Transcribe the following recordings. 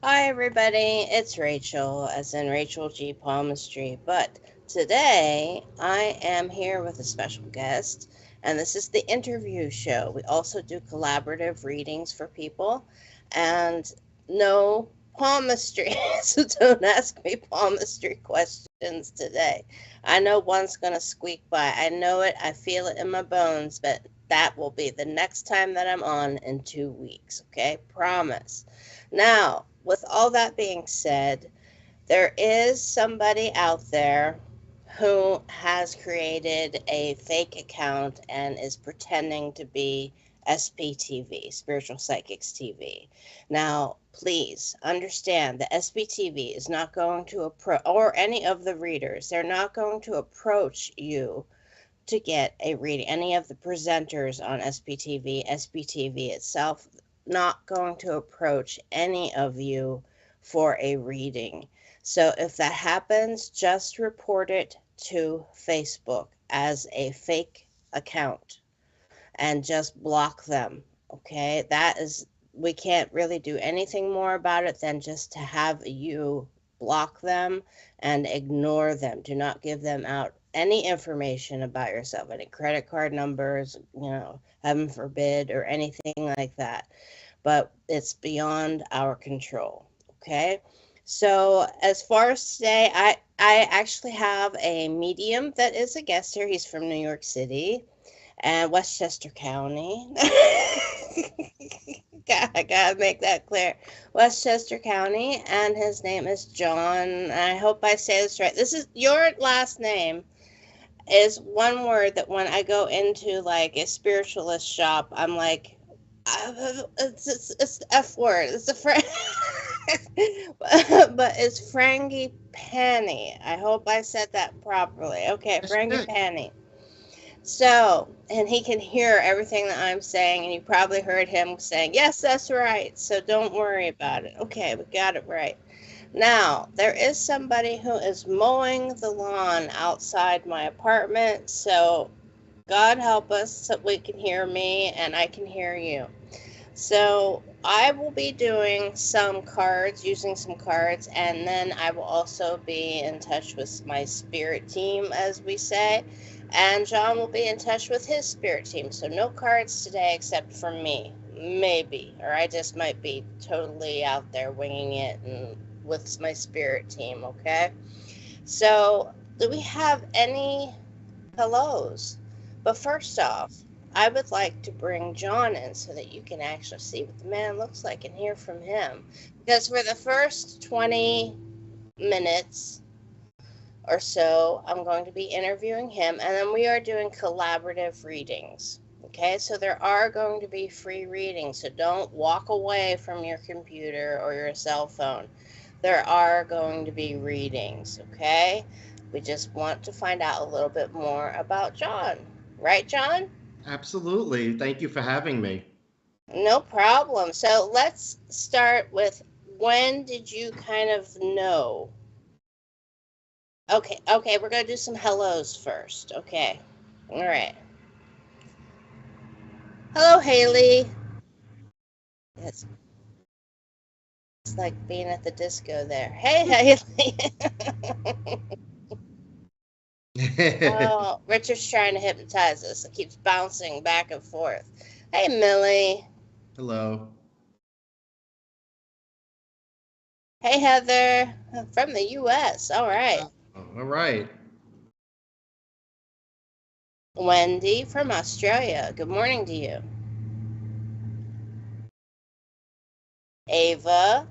Hi, everybody. It's Rachel, as in Rachel G. Palmistry. But today I am here with a special guest, and this is the interview show. We also do collaborative readings for people, and no palmistry. So don't ask me palmistry questions today. I know one's going to squeak by. I know it. I feel it in my bones, but that will be the next time that I'm on in 2 weeks. Okay? Promise. Now, with all that being said, there is somebody out there who has created a fake account and is pretending to be SPTV, Spiritual Psychics TV. Now, please understand that SPTV is not going to approach, or any of the readers, they're not going to approach you to get a reading. Any of the presenters on SPTV itself, not going to approach any of you for a reading. So if that happens, just report it to Facebook as a fake account and just block them. Okay, that is, we can't really do anything more about it than just to have you block them and ignore them. Do not give them out any information about yourself, any credit card numbers, heaven forbid, or anything like that. But it's beyond our control. Okay. So as far as today, I actually have a medium that is a guest here. He's from New York City and Westchester County. I gotta make that clear. Westchester County, and his name is John. I hope I say this right. This is your last name is one word that when I go into like a spiritualist shop, I'm like, it's the F word. It's a but it's frangipani. I hope I said that properly. Okay, Yes, you did. frangipani. So, and he can hear everything that I'm saying, and you probably heard him saying, yes, that's right. So don't worry about it. Okay, we got it right. Now, there is somebody who is mowing the lawn outside my apartment. So, God help us so we can hear me and I can hear you. So, I will be doing some cards, using some cards, and then I will also be in touch with my spirit team, as we say. And John will be in touch with his spirit team. So, no cards today except for me. Maybe. Or I just might be totally out there winging it and with my spirit team, okay? So, do we have any hellos? But first off, I would like to bring John in so that you can actually see what the man looks like and hear from him. Because for the first 20 minutes or so, I'm going to be interviewing him, and then we are doing collaborative readings. Okay, so there are going to be free readings, so don't walk away from your computer or your cell phone. There are going to be readings, okay? We just want to find out a little bit more about John. Right, John? Absolutely. Thank you for having me. No problem. So let's start with, when did you kind of know? Okay, we're going to do some hellos first. Okay. All right. Hello, Haley. It's, it's like being at the disco there. Hey, Haley. Oh, Richard's trying to hypnotize us. It keeps bouncing back and forth. Hey, Millie. Hello. Hey, Heather. From the U.S. All right. Oh, all right. Wendy from Australia. Good morning to you. Ava.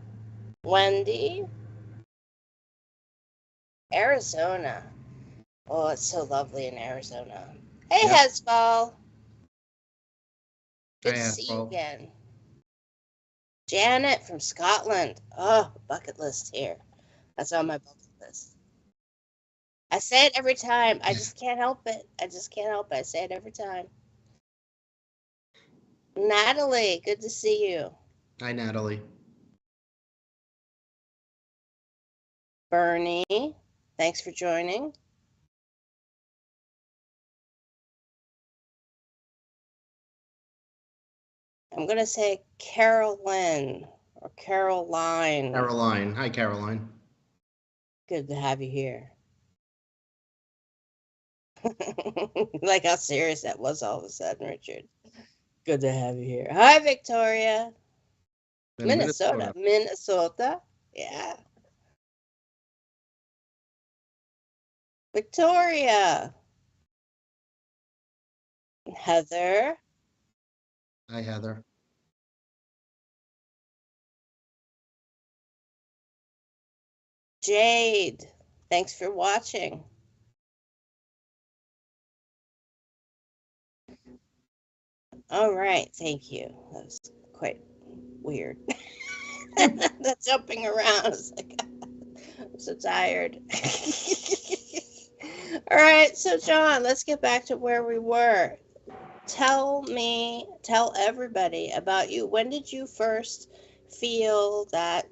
Wendy. Arizona. Oh, it's so lovely in Arizona. Hey, Yep. Hezball. I Good to asked. see you Well, again. Janet from Scotland. Oh, bucket list here. That's on my bucket list. I say it every time. I just can't help it. I just can't help it. I say it every time. Natalie, good to see you. hi, Natalie. Bernie, thanks for joining. I'm going to say Carolyn or Caroline. Caroline. Hi, Caroline. Good to have you here. Like how serious that was all of a sudden, Richard. Good to have you here. Hi, Victoria. In Minnesota. Minnesota. Minnesota. Yeah. Victoria. Heather. Hi, Heather. Jade. Thanks for watching. All right. Thank you. That was quite weird. The jumping around. I was like, I'm so tired. All right. So, John, let's get back to where we were. Tell everybody about you. When did you first feel that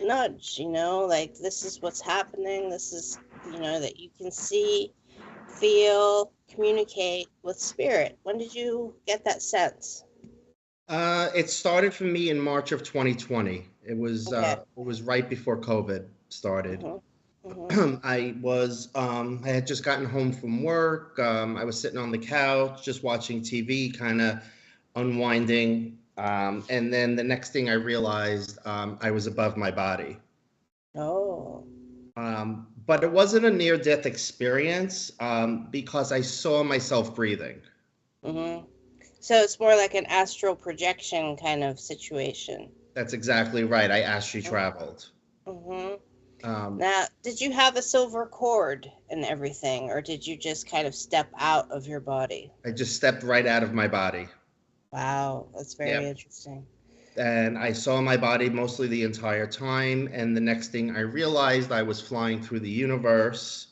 nudge, like this is what's happening, this is, that you can see, feel, communicate with spirit? When did you get that sense? It started for me in March of 2020. Okay. It was right before COVID started. Mhm. Mhm. I had just gotten home from work. I was sitting on the couch, just watching TV, kind of unwinding. And then the next thing I realized, I was above my body. Oh. But it wasn't a near-death experience, because I saw myself breathing. Mhm. So it's more like an astral projection kind of situation. That's exactly right. I actually traveled. Mhm. Um, Now, did you have a silver cord and everything, or did you just kind of step out of your body? I just stepped right out of my body. Wow, that's very Yep. interesting. And I saw my body mostly the entire time. And the next thing I realized, I was flying through the universe,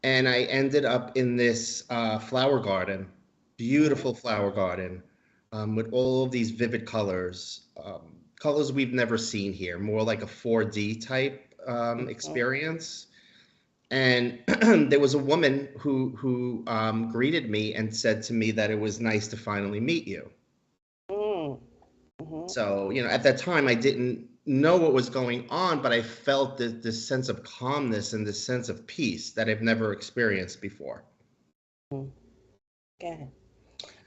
and I ended up in this flower garden, Mhm. beautiful flower garden, with all of these vivid colors, colors we've never seen here, more like a 4D type Mhm. experience. And there was a woman who greeted me and said to me that it was nice to finally meet you. Mm. Mhm. So, at that time, I didn't know what was going on, but I felt this sense of calmness and this sense of peace that I've never experienced before. Mm. Okay.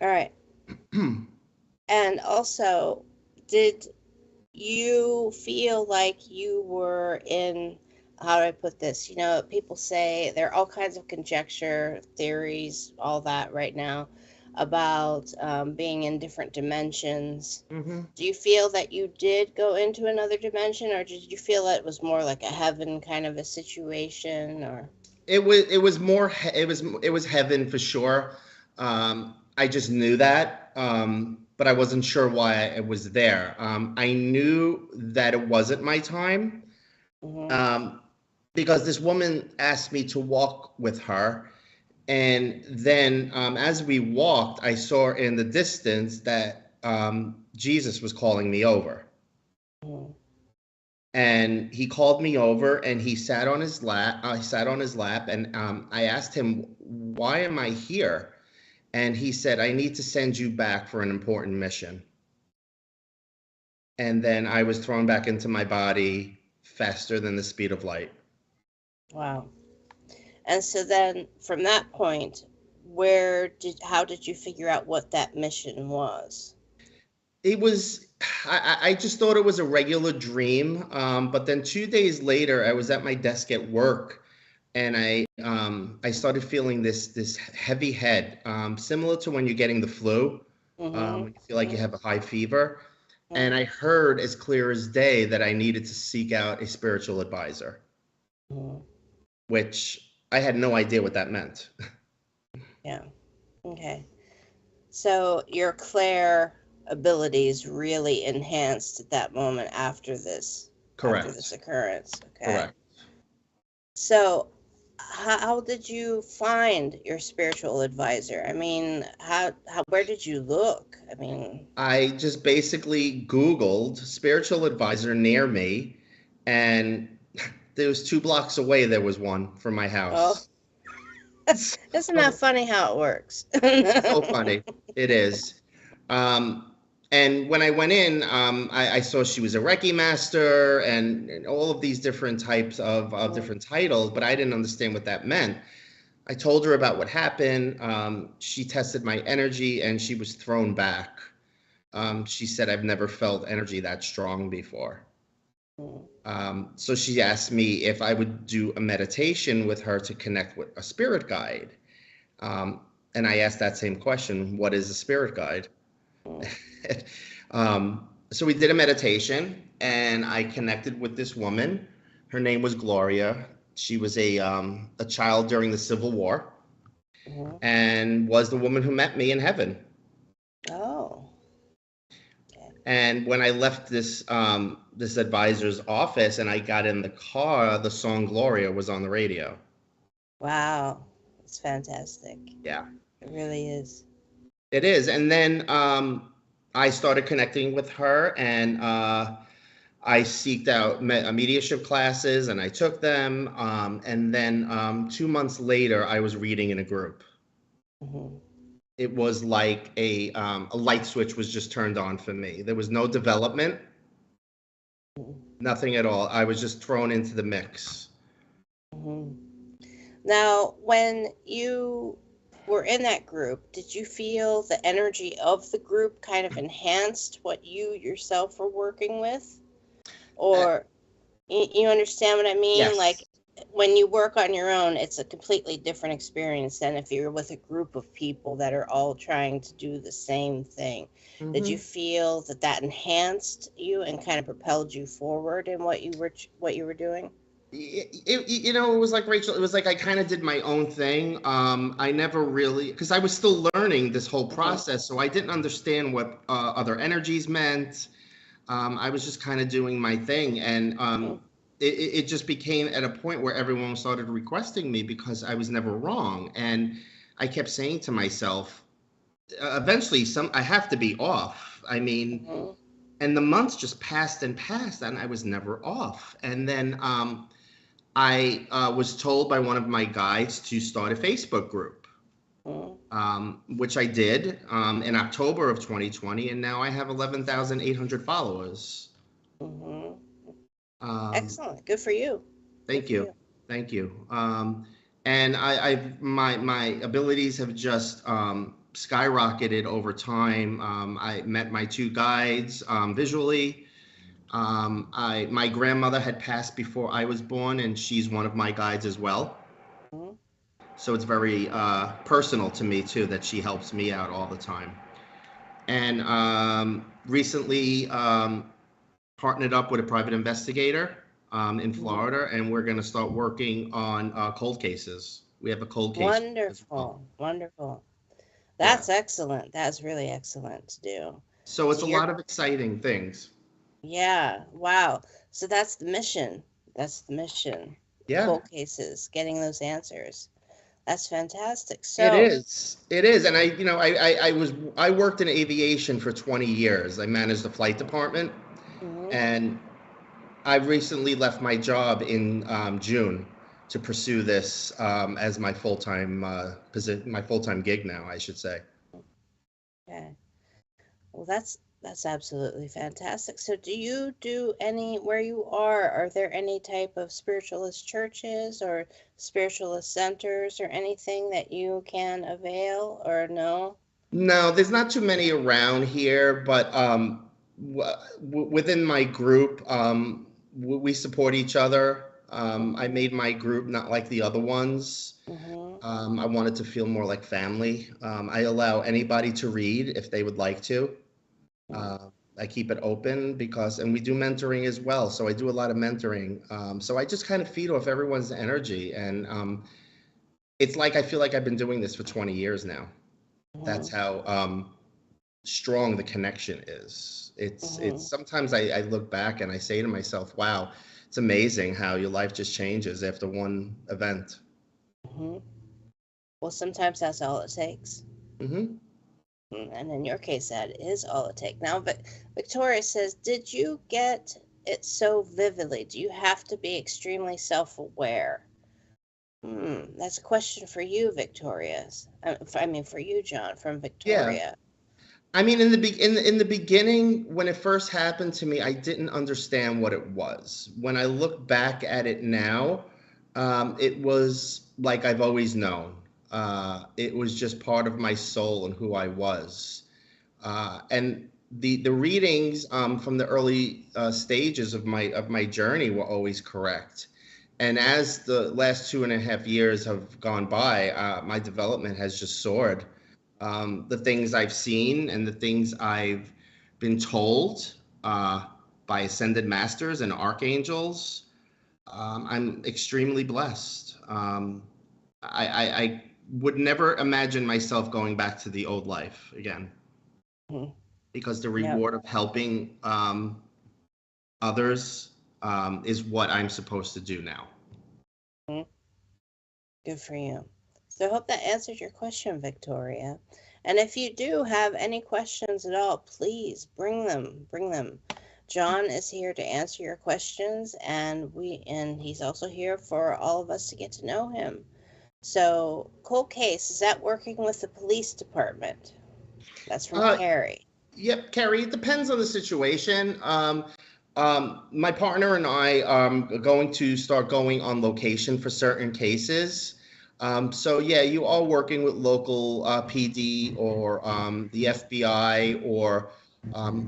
All right. And also, did you feel like you were in, how do I put this? People say there are all kinds of conjecture, theories, all that right now about being in different dimensions. hmm Do you feel that you did go into another dimension, or did you feel that it was more like a heaven kind of a situation, or? it was more it was heaven for sure. I just knew that, but I wasn't sure why it was there. I knew that it wasn't my time, Mm-hmm. um, because this woman asked me to walk with her. And then, as we walked, I saw in the distance that Jesus was calling me over. Mm-hmm. And he called me over and he sat on his lap. I sat on his lap, and I asked him, "Why am I here?" And he said, "I need to send you back for an important mission." And then I was thrown back into my body faster than the speed of light. Wow. And so then from that point, how did you figure out what that mission was? It was, I just thought it was a regular dream. But then 2 days later, I was at my desk at work, and I started feeling this heavy head, similar to when you're getting the flu, Mm-hmm. when you feel like you have a high fever. And Mm-hmm. I heard as clear as day that I needed to seek out a spiritual advisor, Mm-hmm. which I had no idea what that meant. Yeah. Okay. So your clair abilities really enhanced at that moment after this Correct. occurrence. Okay. Correct. So how did you find your spiritual advisor? I mean, how where did you look? I mean, I just basically Googled spiritual advisor near me, and there was 2 blocks away. There was one from my oh, house. isn't that So funny how it works? so funny. It is. Um, And when I went in, I saw she was a Reiki master and all of these different types of Mm-hmm. different titles, but I didn't understand what that meant. I told her about what happened. She tested my energy and she was thrown back. She said, I've never felt energy that strong before. So she asked me if I would do a meditation with her to connect with a spirit guide. And I asked that same question, what is a spirit guide? So we did a meditation and I connected with this woman. Her name was Gloria. She was a child during the Civil War Mm-hmm. and was the woman who met me in heaven. Oh. Okay. And when I left this advisor's office and I got in the car, the song Gloria was on the radio. Wow. It's fantastic. Yeah, It really is. it is. And then I started connecting with her and I seeked out mediumship classes and I took them. And then 2 months later, I was reading in a group. Mm-hmm. It was like a light switch was just turned on for me. There was no development, nothing at all. I was just thrown into the mix. Mm-hmm. Now, when you were in that group, did you feel the energy of the group kind of enhanced what you yourself were working with? Uh, Or you understand what I mean? Like yes. when you work on your own, it's a completely different experience than if you're with a group of people that are all trying to do the same thing. Did you Hmm. feel that that enhanced you and kind of propelled you forward in what you were doing? It was like Rachel. It was like I kind of did my own thing. I never really, because I was still learning this whole Mm-hmm. process, so I didn't understand what other energies meant. I was just kind of doing my thing, and it just became at a point where everyone started requesting me because I was never wrong, and I kept saying to myself, eventually, I have to be off. I mean, Mm-hmm. and the months just passed and passed, and I was never off. And then I was told by one of my guides to start a Facebook group, Mm-hmm. which I did in October of 2020, and now I have 11,800 followers. Mm-hmm. Um, Excellent. Good for you. Good thank for you, you. thank you. And my abilities have just skyrocketed over time. I met my two guides visually. My grandmother had passed before I was born, and she's one of my guides as well. Mm-hmm. So it's very personal to me too that she helps me out all the time. And recently partnered up with a private investigator in Mm-hmm. Florida, and we're going to start working on cold cases. We have a cold case as well. Wonderful. Wonderful. Yeah. That's excellent. That's really excellent to do. So it's So a you're, lot of exciting things. yeah, wow. So that's the mission. That's the mission. Yeah. Cold cases, getting those answers. That's fantastic. It So, is. It is. And I worked in aviation for 20 years. I managed the flight department, mhm. and I recently left my job in June to pursue this as my full-time position, my full-time gig now, I should say. Okay. Well, that's absolutely fantastic. So, do you do any where you are there any type of spiritualist churches or spiritualist centers or anything that you can avail or no? No, there's not too many around here, but within my group, we support each other. I Mhm. made my group not like the other ones. Mhm. I wanted to feel more like family. I allow anybody to read if they would like to. Mhm. Uh, I keep it open and we do mentoring as well. So I do a lot of mentoring. So I just kind of feed off everyone's energy. And it's like I feel like I've been doing this for 20 years now. That's Mhm. how strong the connection is. It's Mhm. sometimes I look back and I say to myself, wow, it's amazing how your life just changes after one event. Mhm. Well, sometimes that's all it takes. Hmm. And in your case, that is all it takes. Now, Victoria says, did you get it so vividly? Do you have to be extremely self-aware? That's a question for you, Victoria. I mean, for you, John, from Yeah. Victoria. I mean, in the beginning, when it first happened to me, I didn't understand what it was. When I look back at it now, it was like I've always known. It was just part of my soul and who I was. And the readings from the early stages of my journey were always correct. And as the last 2.5 years have gone by, my development has just soared. The things I've seen and the things I've been told by ascended masters and archangels, I'm extremely blessed. I would never imagine myself going back to the old life again, Mhm. because the Yep. reward of helping others is what I'm supposed to do now. Mhm. Good for you. So I hope that answered your question, Victoria. And if you do have any questions at all, please bring them. Bring them. John is here to answer your questions, and he's also here for all of us to get to know him. So, cold case, is that working with the police department? That's from Uh, Carrie. Yep, Carrie, it depends on the situation. My partner and I are going to start going on location for certain cases. So yeah, you are working with local PD or the FBI or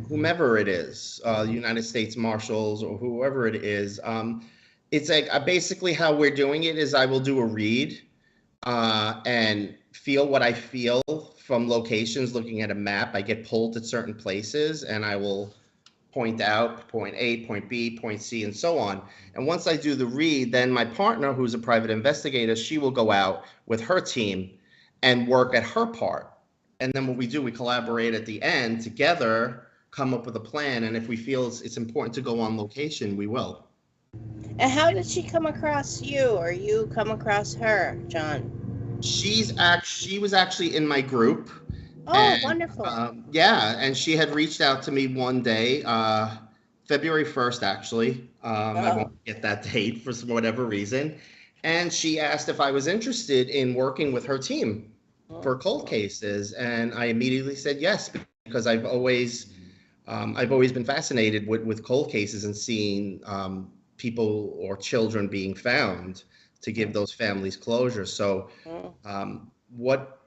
whomever it is, United States Marshals or whoever it is. It's like basically how we're doing it is I will do a read and feel what I feel from locations, looking at a map. I get pulled at certain places and I will point out point A, point B, point C, and so on. And once I do the read, then my partner, who's a private investigator, she will go out with her team and work at her part. And then what we do, we collaborate at the end together, come up with a plan. And if we feel it's important to go on location, we will. And how did she come across you, or you come across her, John? She was actually in my group, Oh, and wonderful. yeah, and she had reached out to me one day, February 1st, actually. I won't Oh, get that date for whatever reason, and she asked if I was interested in working with her team for cold mhm. cases, and I immediately said yes because I've always been fascinated with cold cases and seeing people or children being found to give those families closure. So Mhm. what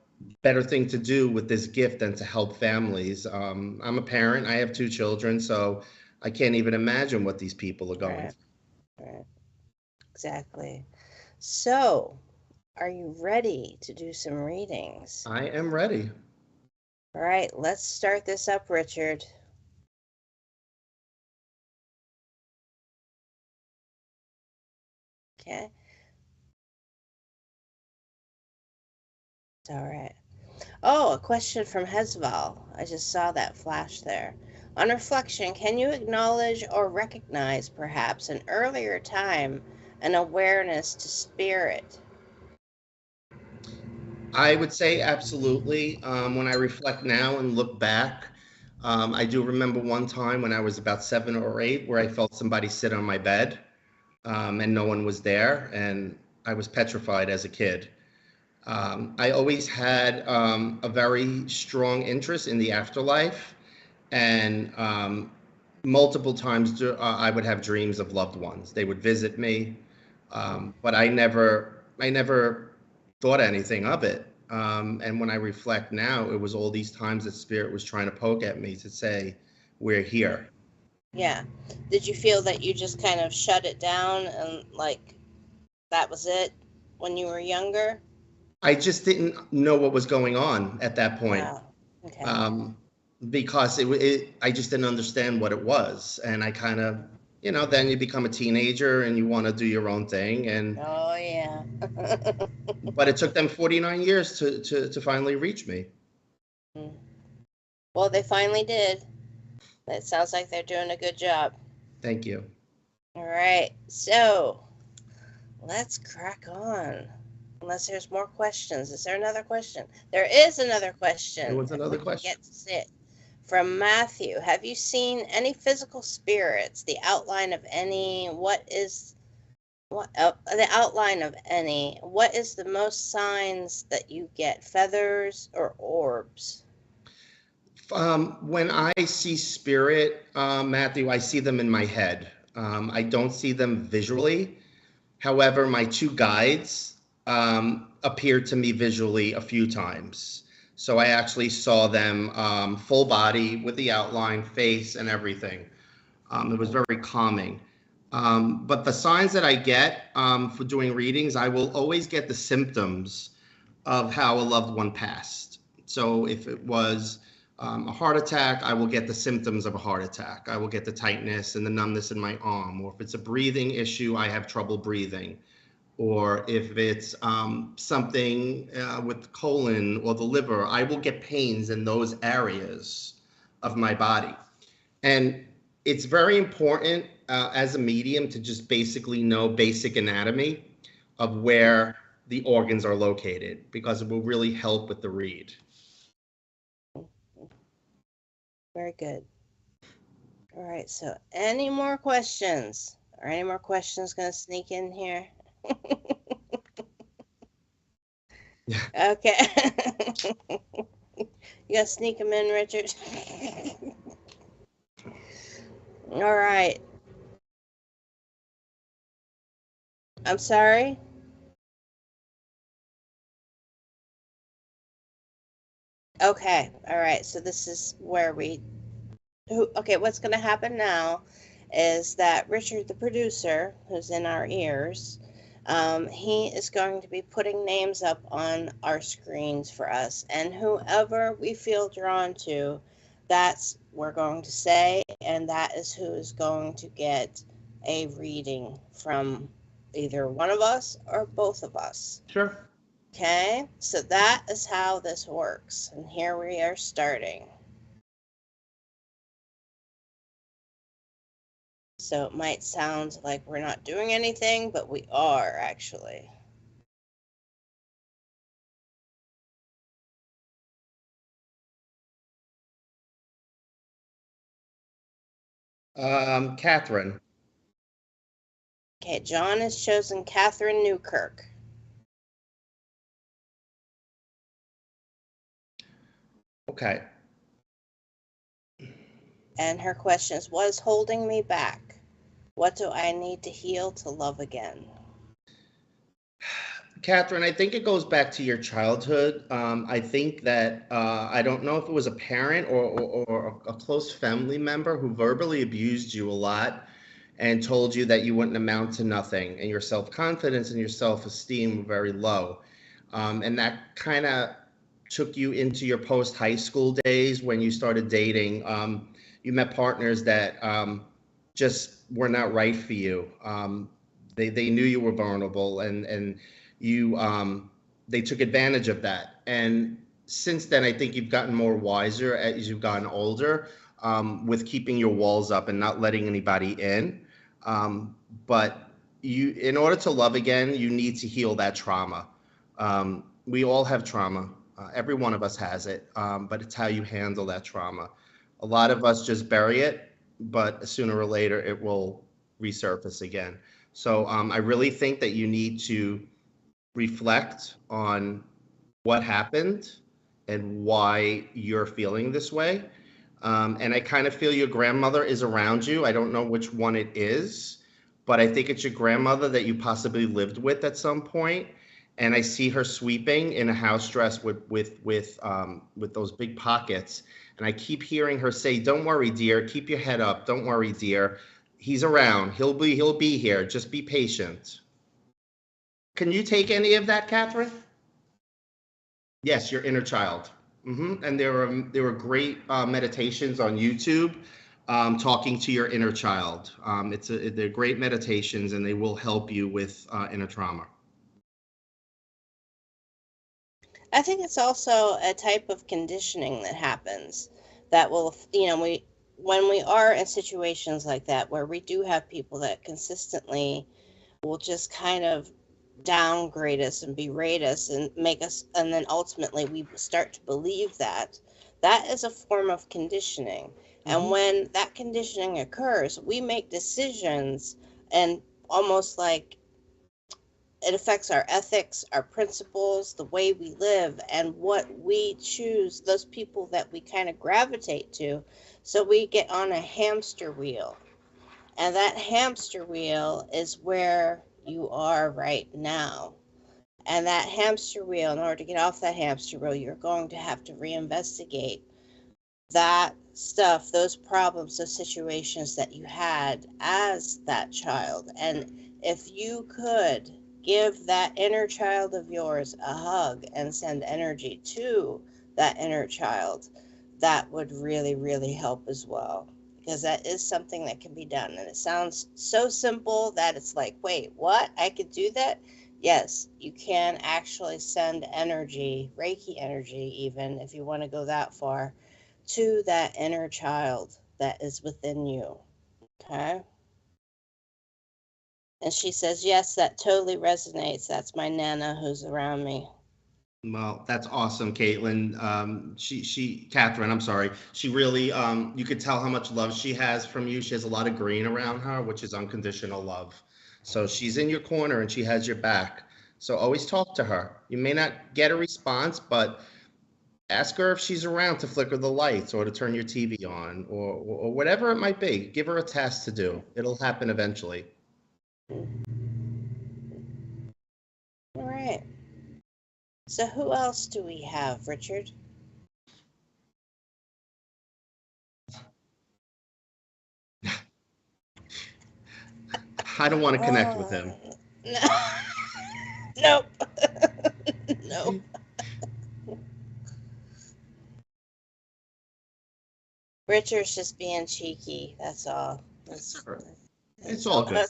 better thing to do with this gift than to help families? I'm a parent. I have two children, so I can't even imagine what these people are going Right, through. right, exactly. So, are you ready to do some readings? I am ready. All right, let's start this up, Richard. Okay, all right. Oh, a question from Hezval. I just saw that flash there. On reflection, can you acknowledge or recognize perhaps an earlier time and awareness to spirit? I would say absolutely. When I reflect now and look back, I do remember one time when I was about 7 or 8 where I felt somebody sit on my bed, and no one was there, and I was petrified as a kid. I always had a very strong interest in the afterlife, and multiple times I would have dreams of loved ones. They would visit me, but I never thought anything of it. And when I reflect now, it was all these times that spirit was trying to poke at me to say, "We're here." Yeah. Did you feel that you just kind of shut it down and like that was it when you were younger? I just didn't know what was going on at that point. Oh, okay. um, because I just didn't understand what it was, and I kind of, then you become a teenager and you want to do your own thing, and Oh, yeah. but it took them 49 years to finally reach me. Well, they finally did. It sounds like they're doing a good job. Thank you. All right, so let's crack on. Unless there's more questions. Is there another question? There is another There question, was if another we can question. get to it. From Matthew, have you seen any physical spirits? The outline of any? The outline of any? What is the most signs that you get? Feathers or orbs? When I see spirit, Matthew, I see them in my head. I don't see them visually. However, my two guides appeared to me visually a few times. So I actually saw them full body with the outline, face, and everything. It was very calming. But the signs that I get for doing readings, I will always get the symptoms of how a loved one passed. So if it was a heart attack, I will get the symptoms of a heart attack. I will get the tightness and the numbness in my arm. Or if it's a breathing issue, I have trouble breathing. Or if it's something with the colon or the liver, I will get pains in those areas of my body. And it's very important as a medium to just basically know basic anatomy of where the organs are located, because it will really help with the read. Very good. All right, so any more questions? Are any more questions going to sneak in here? Okay. You got to sneak them in, Richard? All right. I'm sorry? Okay. All right, so this is where okay, what's going to happen now is that Richard, the producer, who's in our ears, he is going to be putting names up on our screens for us, and whoever we feel drawn to, that's we're going to say, and that is who is going to get a reading from either one of us or both of us. Sure. Okay, so that is how this works, and here we are starting. So it might sound like we're not doing anything, but we are actually. Catherine. Okay, John has chosen Catherine Newkirk. Okay. And her question is, what is holding me back? What do I need to heal to love again? Catherine, I think it goes back to your childhood. I think that I don't know if it was a parent or a close family member who verbally abused you a lot and told you that you wouldn't amount to nothing, and your self-confidence and your self-esteem were very low. And that kind of took you into your post-high school days when you started dating. You met partners that just were not right for you. They knew you were vulnerable, and you they took advantage of that. And since then, I think you've gotten more wiser as you've gotten older, with keeping your walls up and not letting anybody in. But in order to love again, you need to heal that trauma. We all have trauma. Every one of us has it, but it's how you handle that trauma. A lot of us just bury it, but sooner or later it will resurface again. So I really think that you need to reflect on what happened and why you're feeling this way. And I kind of feel your grandmother is around you. I don't know which one it is, but I think it's your grandmother that you possibly lived with at some point. And I see her sweeping in a house dress with those big pockets. And I keep hearing her say, "Don't worry, dear. Keep your head up. Don't worry, dear. He's around. He'll be here. Just be patient." Can you take any of that, Catherine? Yes, your inner child. And there are great meditations on YouTube, talking to your inner child. They're great meditations, and they will help you with inner trauma. I think it's also a type of conditioning that happens that will, when we are in situations like that where we do have people that consistently will just kind of downgrade us and berate us and make us, and then ultimately we start to believe that that is a form of conditioning. And when that conditioning occurs, we make decisions and almost like it affects our ethics, our principles, the way we live, and what we choose, those people that we kind of gravitate to. So we get on a hamster wheel. And that hamster wheel is where you are right now. And that hamster wheel, in order to get off that hamster wheel, you're going to have to reinvestigate that stuff, those problems, those situations that you had as that child. And if you could give that inner child of yours a hug and send energy to that inner child, that would really, really help as well. Because that is something that can be done. And it sounds so simple that it's like, wait, what? I could do that? Yes, you can actually send energy, Reiki energy, even if you want to go that far, to that inner child that is within you. Okay. And she says, yes, that totally resonates. That's my Nana who's around me. Well, that's awesome, Caitlin. Catherine, I'm sorry. She really, you could tell how much love she has from you. She has a lot of green around her, which is unconditional love. So she's in your corner and she has your back. So always talk to her. You may not get a response, but ask her if she's around to flicker the lights or to turn your TV on or whatever it might be. Give her a task to do. It'll happen eventually. All right. So who else do we have, Richard? I don't want to connect with him. Oh, no. Nope. Nope. Richard's just being cheeky. That's all. It's all good.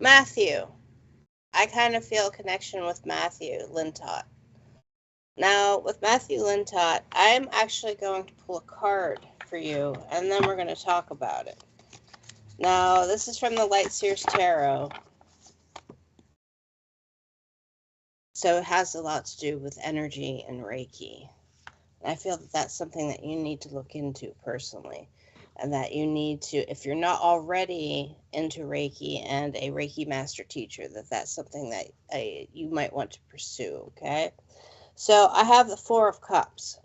Matthew. I kind of feel a connection with Matthew Lintott. Now, with Matthew Lintott, I'm actually going to pull a card for you, and then we're going to talk about it. Now, this is from the Light Seers Tarot. So it has a lot to do with energy and Reiki. I feel that that's something that you need to look into personally. And that you need to, if you're not already into Reiki and a Reiki master teacher, that's something that you might want to pursue, okay? So I have the Four of Cups.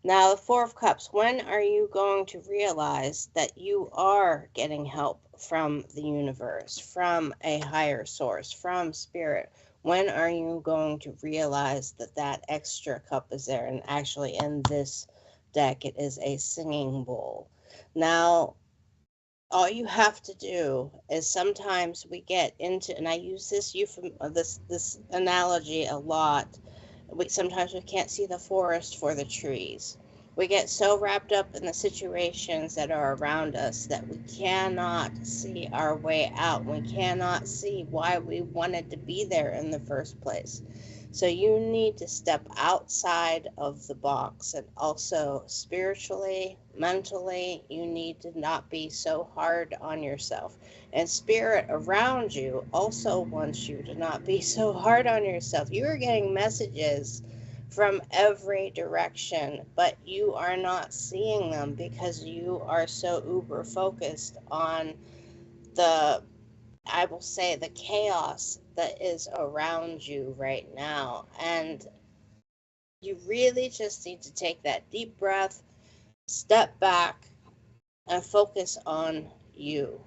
Now, the Four of Cups, when are you going to realize that you are getting help from the universe, from a higher source, from spirit? When are you going to realize that that extra cup is there? And actually, in this deck, it is a singing bowl. Now, all you have to do is sometimes we get into, and I use this analogy a lot. Sometimes we can't see the forest for the trees. We get so wrapped up in the situations that are around us that we cannot see our way out. We cannot see why we wanted to be there in the first place. So you need to step outside of the box, and also spiritually, mentally, you need to not be so hard on yourself. And spirit around you also wants you to not be so hard on yourself. You are getting messages from every direction, but you are not seeing them because you are so uber focused on the, I will say, the chaos that is around you right now. And you really just need to take that deep breath, step back, and focus on you.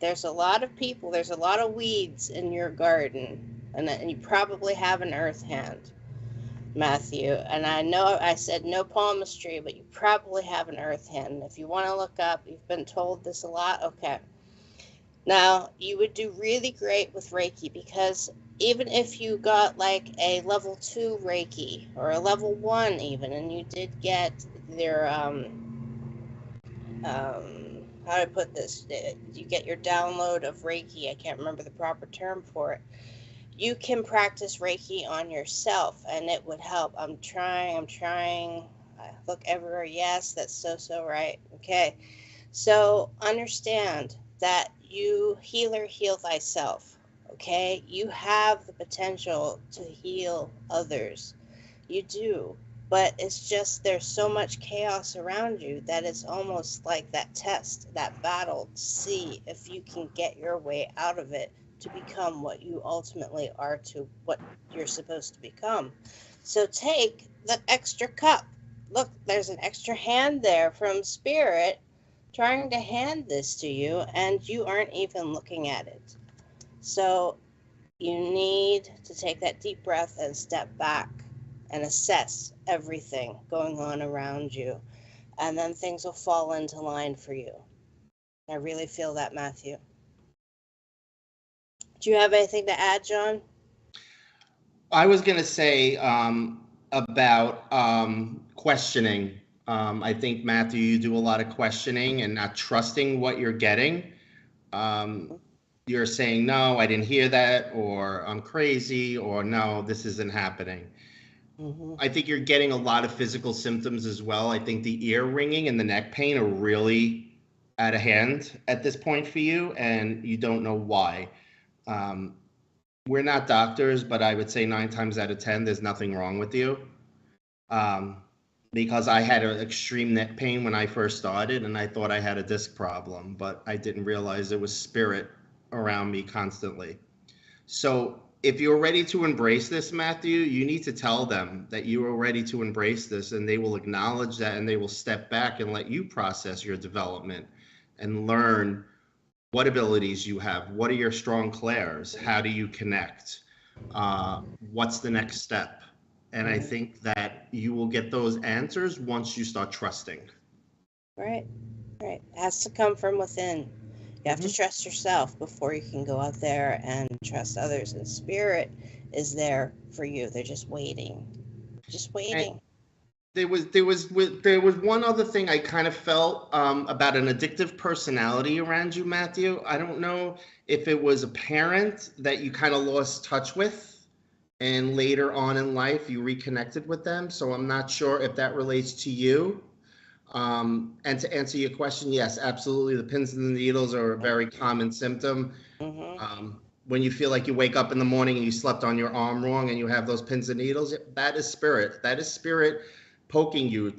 There's a lot of people, there's a lot of weeds in your garden, and you probably have an earth hand, Matthew. And I know I said no palmistry, but you probably have an earth hand. If you want to look up, you've been told this a lot, okay. Now, you would do really great with Reiki, because even if you got like a level 2 Reiki or a level 1 even, and you did get their, how do I put this? You get your download of Reiki. I can't remember the proper term for it. You can practice Reiki on yourself, and it would help. I'm trying. I look everywhere. Yes, that's so right. Okay. So understand that you healer heal thyself. Okay? You have the potential to heal others. You do. But it's just there's so much chaos around you that it's almost like that test, that battle to see if you can get your way out of it to become what you ultimately are, to what you're supposed to become. So take the extra cup. Look, there's an extra hand there from Spirit trying to hand this to you, and you aren't even looking at it. So you need to take that deep breath and step back and assess everything going on around you. And then things will fall into line for you. I really feel that, Matthew. Do you have anything to add, John? I was going to say about questioning. I think, Matthew, you do a lot of questioning and not trusting what you're getting. Um, you're saying, no, I didn't hear that, or I'm crazy, or no, this isn't happening. Mm-hmm. I think you're getting a lot of physical symptoms as well. I think the ear ringing and the neck pain are really out of hand at this point for you, and you don't know why. Um, we're not doctors, but I would say 9 times out of 10, there's nothing wrong with you. Um, because I had an extreme neck pain when I first started, and I thought I had a disc problem, but I didn't realize it was spirit around me constantly. So if you're ready to embrace this, Matthew, you need to tell them that you are ready to embrace this, and they will acknowledge that, and they will step back and let you process your development and learn what abilities you have, what are your strong clairs, how do you connect, what's the next step. And I Mm-hmm. think that you will get those answers once you start trusting. Right, right. It has to come from within. You have to Mm-hmm. trust yourself before you can go out there and trust others. And Spirit is there for you. They're just waiting, just And waiting. there was one other thing I kind of felt about an addictive personality around you, Matthew. I don't know if it was a parent that you kind of lost touch with, and later on in life you reconnected with them. So I'm not sure if that relates to you. And to answer your question, yes, absolutely. The pins and the needles are a very common symptom. Mm-hmm. When you feel like you wake up in the morning and you slept on your arm wrong and you have those pins and needles, that is spirit. That is spirit poking you,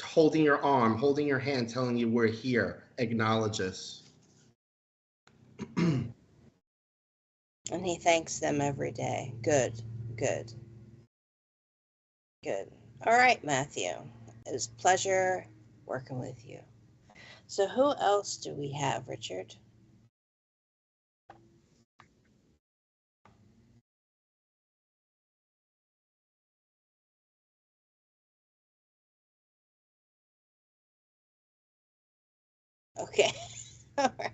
holding your arm, holding your hand, telling you we're here. Acknowledge us. Mm-hmm. And he thanks them every day. Good, good, good. All right, Matthew. It was a pleasure working with you. So, who else do we have, Richard? Okay. All right.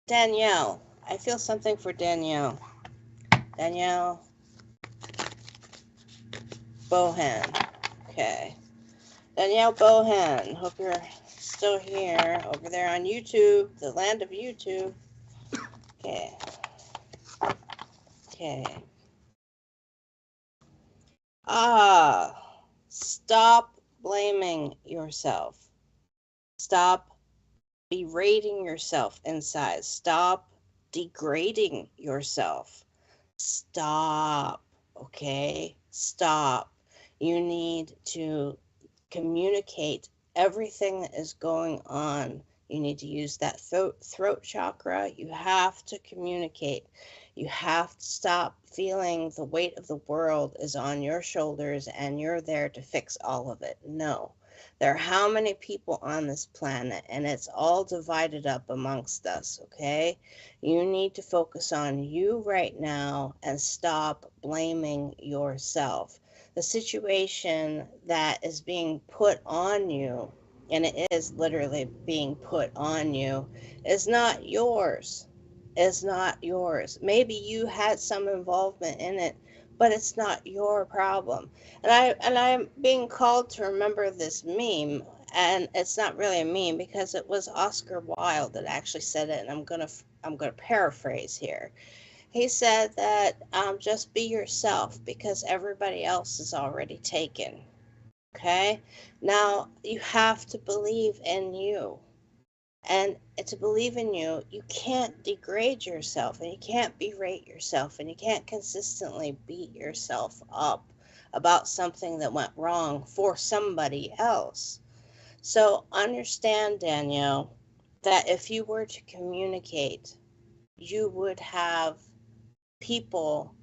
Danielle. I feel something for Danielle. Danielle Bohan. Okay. Danielle Bohan. Hope you're still here over there on YouTube, the land of YouTube. Okay. Okay. Stop blaming yourself. Stop berating yourself inside. Stop degrading yourself. Stop. Okay? Stop. You need to communicate everything that is going on. You need to use that throat chakra. You have to communicate. You have to stop feeling the weight of the world is on your shoulders and you're there to fix all of it. No. There are how many people on this planet, and it's all divided up amongst us, okay? You need to focus on you right now and stop blaming yourself. The situation that is being put on you, and it is literally being put on you, is not yours. It's not yours. Maybe you had some involvement in it, but it's not your problem. And I'm being called to remember this meme, and it's not really a meme because it was Oscar Wilde that actually said it, and I'm gonna paraphrase here. He said that just be yourself because everybody else is already taken. Okay? Now, you have to believe in you. And to believe in you, you can't degrade yourself and you can't berate yourself and you can't consistently beat yourself up about something that went wrong for somebody else. So understand, Danielle, that if you were to communicate, you would have people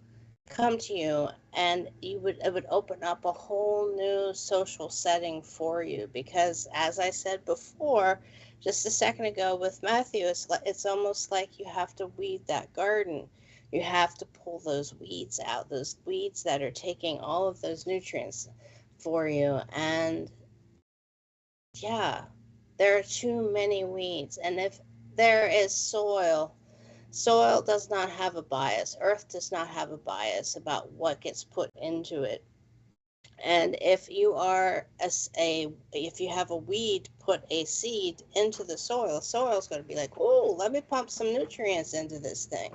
come to you and it would open up a whole new social setting for you because as I said before just a second ago with Matthew, it's almost like you have to weed that garden. You have to pull those weeds out, those weeds that are taking all of those nutrients for you. And yeah, there are too many weeds. And if there is soil, soil does not have a bias. Earth does not have a bias about what gets put into it. And if you are if you have a weed put a seed into the soil is going to be like, "Oh, let me pump some nutrients into this thing."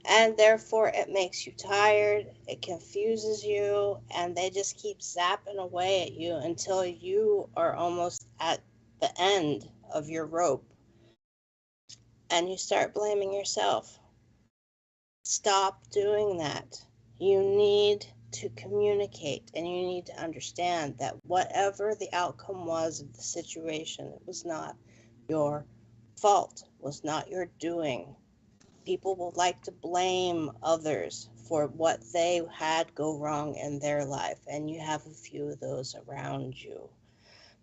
And therefore it makes you tired, it confuses you, and they just keep zapping away at you until you are almost at the end of your rope and you start blaming yourself. Stop doing that. You need to communicate and you need to understand that whatever the outcome was of the situation, it was not your fault, was not your doing. People will like to blame others for what they had go wrong in their life, and you have a few of those around you.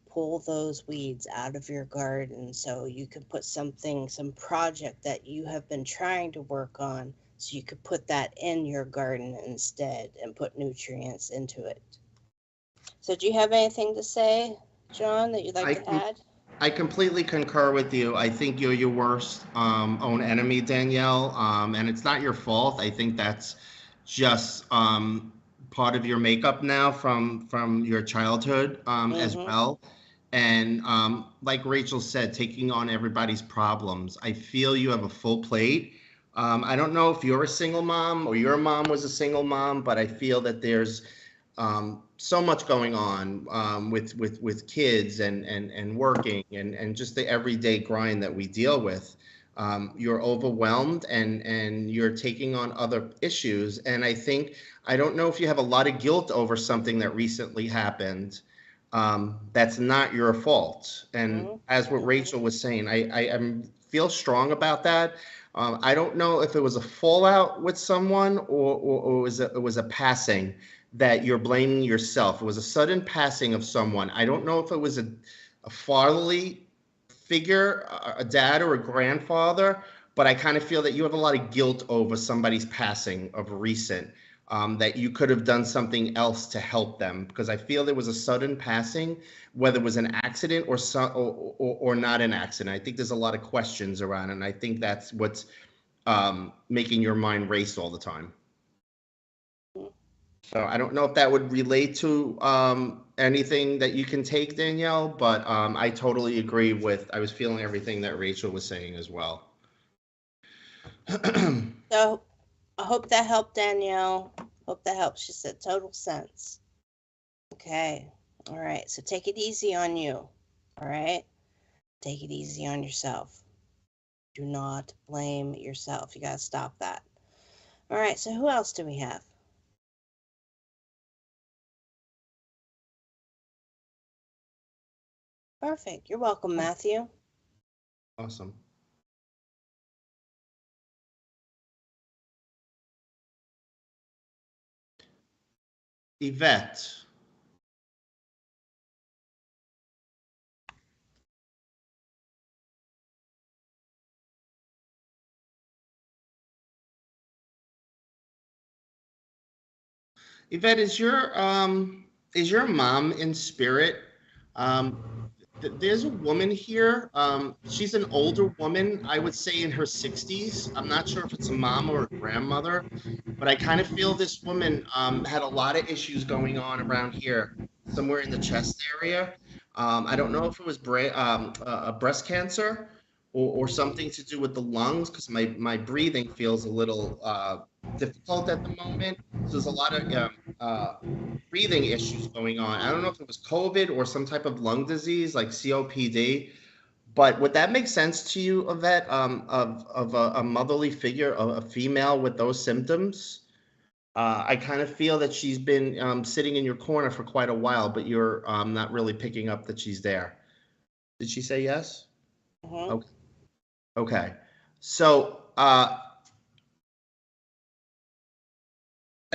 Pull those weeds out of your garden so you can put some project that you have been trying to work on, so you could put that in your garden instead and put nutrients into it. So, do you have anything to say, John, that you'd like I to com- add? I completely concur with you. I think you're your worst own enemy, Danielle, and it's not your fault. I think that's just part of your makeup now from your childhood as Mm-hmm. well. And like Rachel said, taking on everybody's problems. I feel you have a full plate. I don't know if you're a single mom or your mom was a single mom, but I feel that there's so much going on with kids and working and just the everyday grind that we deal with. You're overwhelmed and you're taking on other issues. And I don't know if you have a lot of guilt over something that recently happened. That's not your fault. And as what Mm-hmm. Rachel was saying, feel strong about that. I don't know if it was a fallout with someone or it was a passing that you're blaming yourself. It was a sudden passing of someone. I don't know if it was a fatherly figure, a dad or a grandfather, but I kind of feel that you have a lot of guilt over somebody's passing of recent. That you could have done something else to help them because I feel there was a sudden passing, whether it was an accident or not an accident. I think there's a lot of questions around it, and I think that's what's making your mind race all the time. So I don't know if that would relate to anything that you can take, Danielle, but I totally agree with. I was feeling everything that Rachel was saying as well. So, I hope that helped, Danielle. Hope that helps. She said total sense. Okay. All right. So, take it easy on you. All right. Take it easy on yourself. Do not blame yourself. You got to stop that. All right. So, who else do we have? Perfect. You're welcome, Matthew. Awesome. Yvette. Yvette, is your mom in spirit? There's a woman here. She's an older woman, I would say in her 60s. I'm not sure if it's a mom or a grandmother, but I kind of feel this woman had a lot of issues going on around here, somewhere in the chest area. I don't know if it was breast cancer or something to do with the lungs, because my breathing feels a little difficult at the moment. So there's a lot of breathing issues going on. I don't know if it was COVID or some type of lung disease like COPD. But would that make sense to you, Yvette, of a motherly figure, a female with those symptoms? I kind of feel that she's been sitting in your corner for quite a while, but you're not really picking up that she's there. Did she say yes? Mm-hmm. Okay. Okay. So I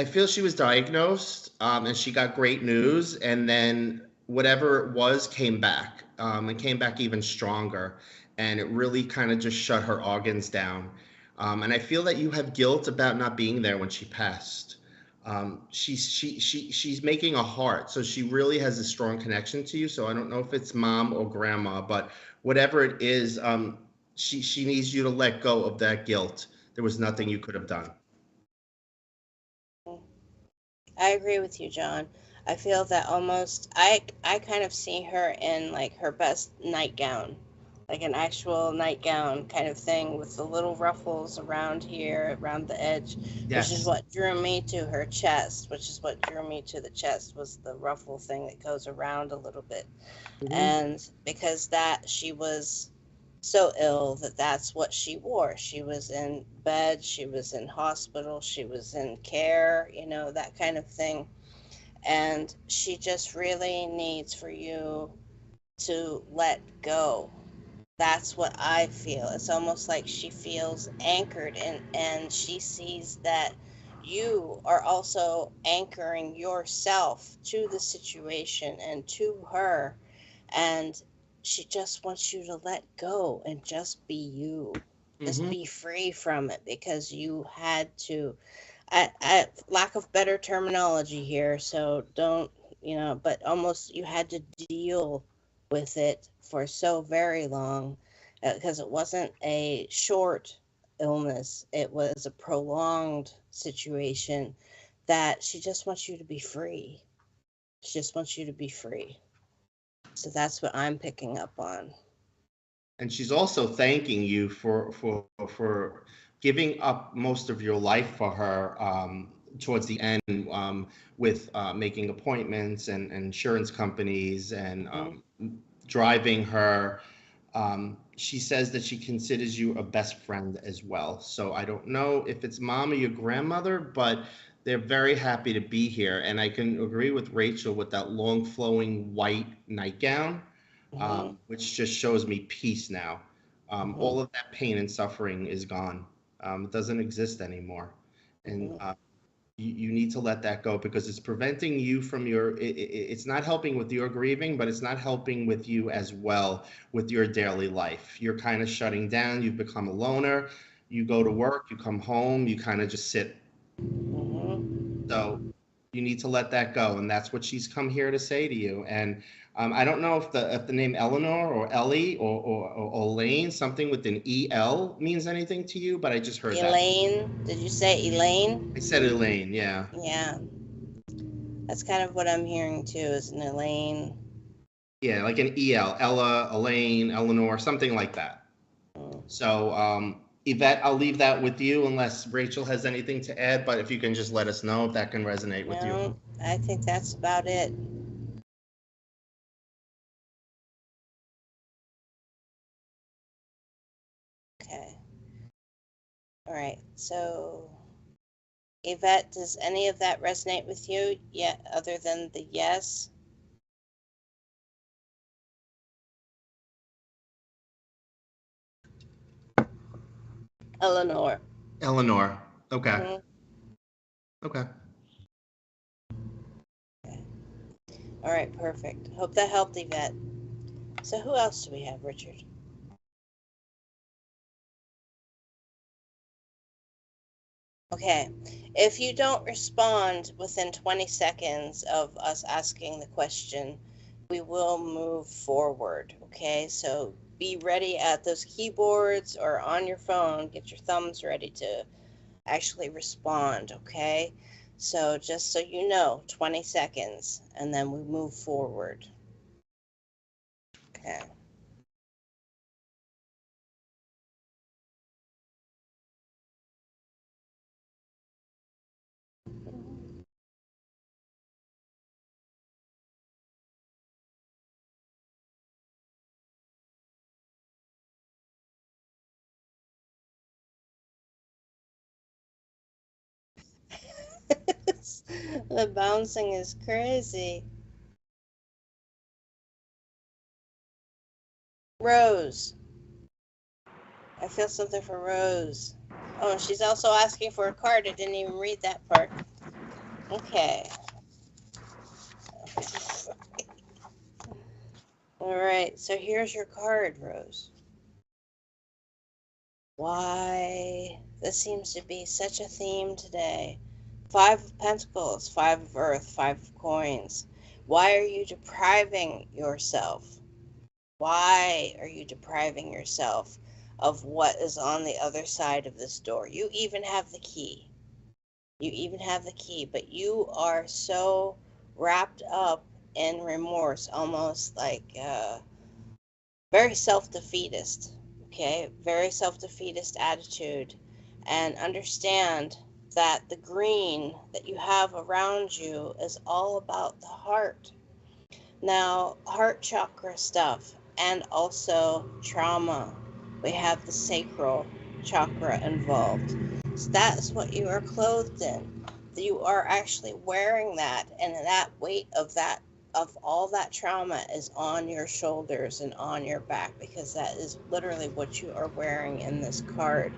feel she was diagnosed and she got great news, and then whatever it was came back and came back even stronger. And it really kind of just shut her organs down. And I feel that you have guilt about not being there when she passed. She's making a heart, so she really has a strong connection to you. So I don't know if it's mom or grandma, but whatever it is, she needs you to let go of that guilt. There was nothing you could have done. I agree with you, John. I feel that almost I kind of see her in like her best nightgown, like an actual nightgown kind of thing with the little ruffles around here, around the edge, which is Yes. what drew me to her chest, which is what drew me to the chest was the ruffle thing that goes around a little bit. Mhm. And because that she was so ill that that's what she wore. She was in bed, she was in hospital, she was in care, that kind of thing. And she just really needs for you to let go. That's what I feel. It's almost like she feels anchored and she sees that you are also anchoring yourself to the situation and to her, and she just wants you to let go and just be you. Just Mhm. be free from it because you had to. I lack of better terminology here, so don't, but almost you had to deal with it for so very long because it wasn't a short illness, it was a prolonged situation that she just wants you to be free. She just wants you to be free. So that's what I'm picking up on. And she's also thanking you for giving up most of your life for her towards the end with making appointments and insurance companies and Hmm. driving her. She says that she considers you a best friend as well. So I don't know if it's mom or your grandmother, but they're very happy to be here. And I can agree with Rachel with that long flowing white nightgown, Hmm. which just shows me peace now. Hmm. All of that pain and suffering is gone. It doesn't exist anymore. And Hmm. you need to let that go because it's preventing you from it's not helping with your grieving, but it's not helping with you as well with your daily life. You're kind of shutting down. You've become a loner. You go to work, you come home, you kind of just sit. Hmm. So you need to let that go, and that's what she's come here to say to you. And I don't know if the name Eleanor or Ellie or Elaine, something with an EL, means anything to you, but I just heard that. Elaine, did you say I Elaine? said Elaine, yeah. Yeah, that's kind of what I'm hearing too, is an Elaine. Yeah, like an EL, Ella, Elaine, Eleanor, something like that. Mm. So, Yvette, I'll leave that with you unless Rachel has anything to add, but if you can just let us know if that can resonate with you. No, I think that's about it. Okay. All right. So, Yvette, does any of that resonate with you yet, other than the yes? Eleanor. Eleanor. Okay. Hmm. Okay. Okay. All right, perfect. Hope that helped, Yvette. So, who else do we have, Richard? Okay. If you don't respond within 20 seconds of us asking the question, we will move forward. Okay. So, be ready at those keyboards or on your phone. Get your thumbs ready to actually respond. Okay. So, just so you know, 20 seconds and then we move forward. Okay. The bouncing is crazy. Rose. I feel something for Rose. Oh, she's also asking for a card. I didn't even read that part. Okay. All right. So here's your card, Rose. Why? This seems to be such a theme today. Five of Pentacles, Five of Earth, Five of Coins. Why are you depriving yourself? Why are you depriving yourself of what is on the other side of this door? You even have the key. You even have the key, but you are so wrapped up in remorse, almost like very self-defeatist. Okay, very self-defeatist attitude, and understand that the green that you have around you is all about the heart. Now, heart chakra stuff and also trauma. We have the sacral chakra involved. So that's what you are clothed in. You are actually wearing that, and that weight of all that trauma is on your shoulders and on your back, because that is literally what you are wearing in this card.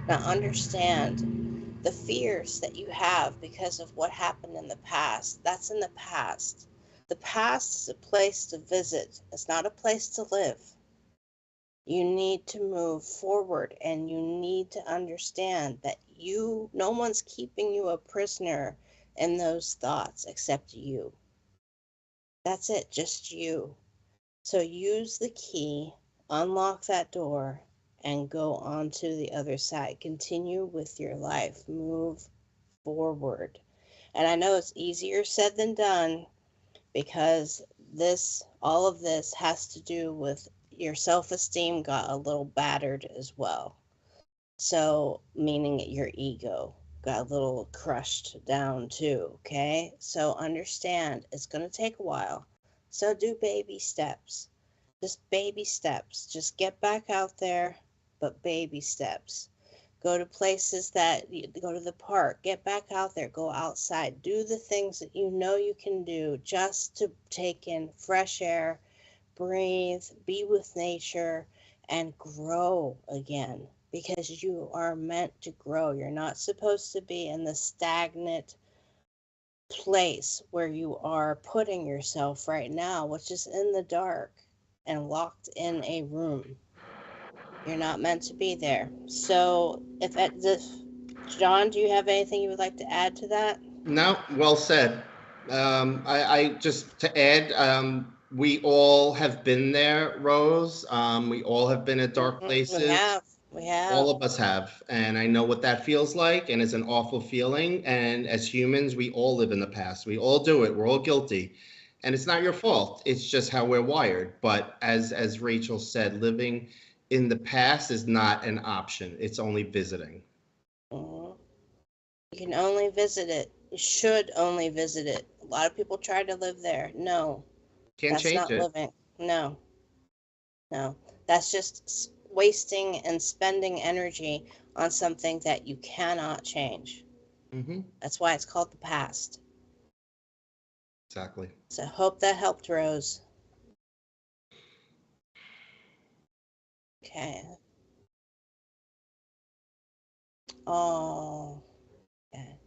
Now understand the fears that you have because of what happened in the past. That's in the past. The past is a place to visit. It's not a place to live. You need to move forward, and you need to understand that no one's keeping you a prisoner in those thoughts except you. That's it, just you. So use the key, unlock that door, and go on to the other side. Continue with your life. Move forward. And I know it's easier said than done, because all of this has to do with your self-esteem got a little battered as well. So, meaning your ego got a little crushed down too, okay? So understand it's going to take a while. So do baby steps. Just baby steps. Just get back out there, but baby steps. Go to places that go to the park, get back out there, go outside, do the things that you know you can do just to take in fresh air, breathe, be with nature, and grow again, because you are meant to grow. You're not supposed to be in the stagnant place where you are putting yourself right now, which is in the dark and locked in a room. You're not meant to be there. So, if at this, John, do you have anything you would like to add to that? No, well said. I just to add, we all have been there, Rose. We all have been at dark We places. have. We have. All of us have, and I know what that feels like, and it's an awful feeling. And as humans, we all live in the past. We all do it. We're all guilty, and it's not your fault. It's just how we're wired. But as Rachel said, living in the past is not an option. It's only visiting. Mhm. You can only visit it. You should only visit it. A lot of people try to live there. No, Can't that's change not it. living. No, no. That's just wasting and spending energy on something that you cannot change. Hmm. That's why it's called the past. Exactly. So, hope that helped, Rose. Okay. Oh, okay.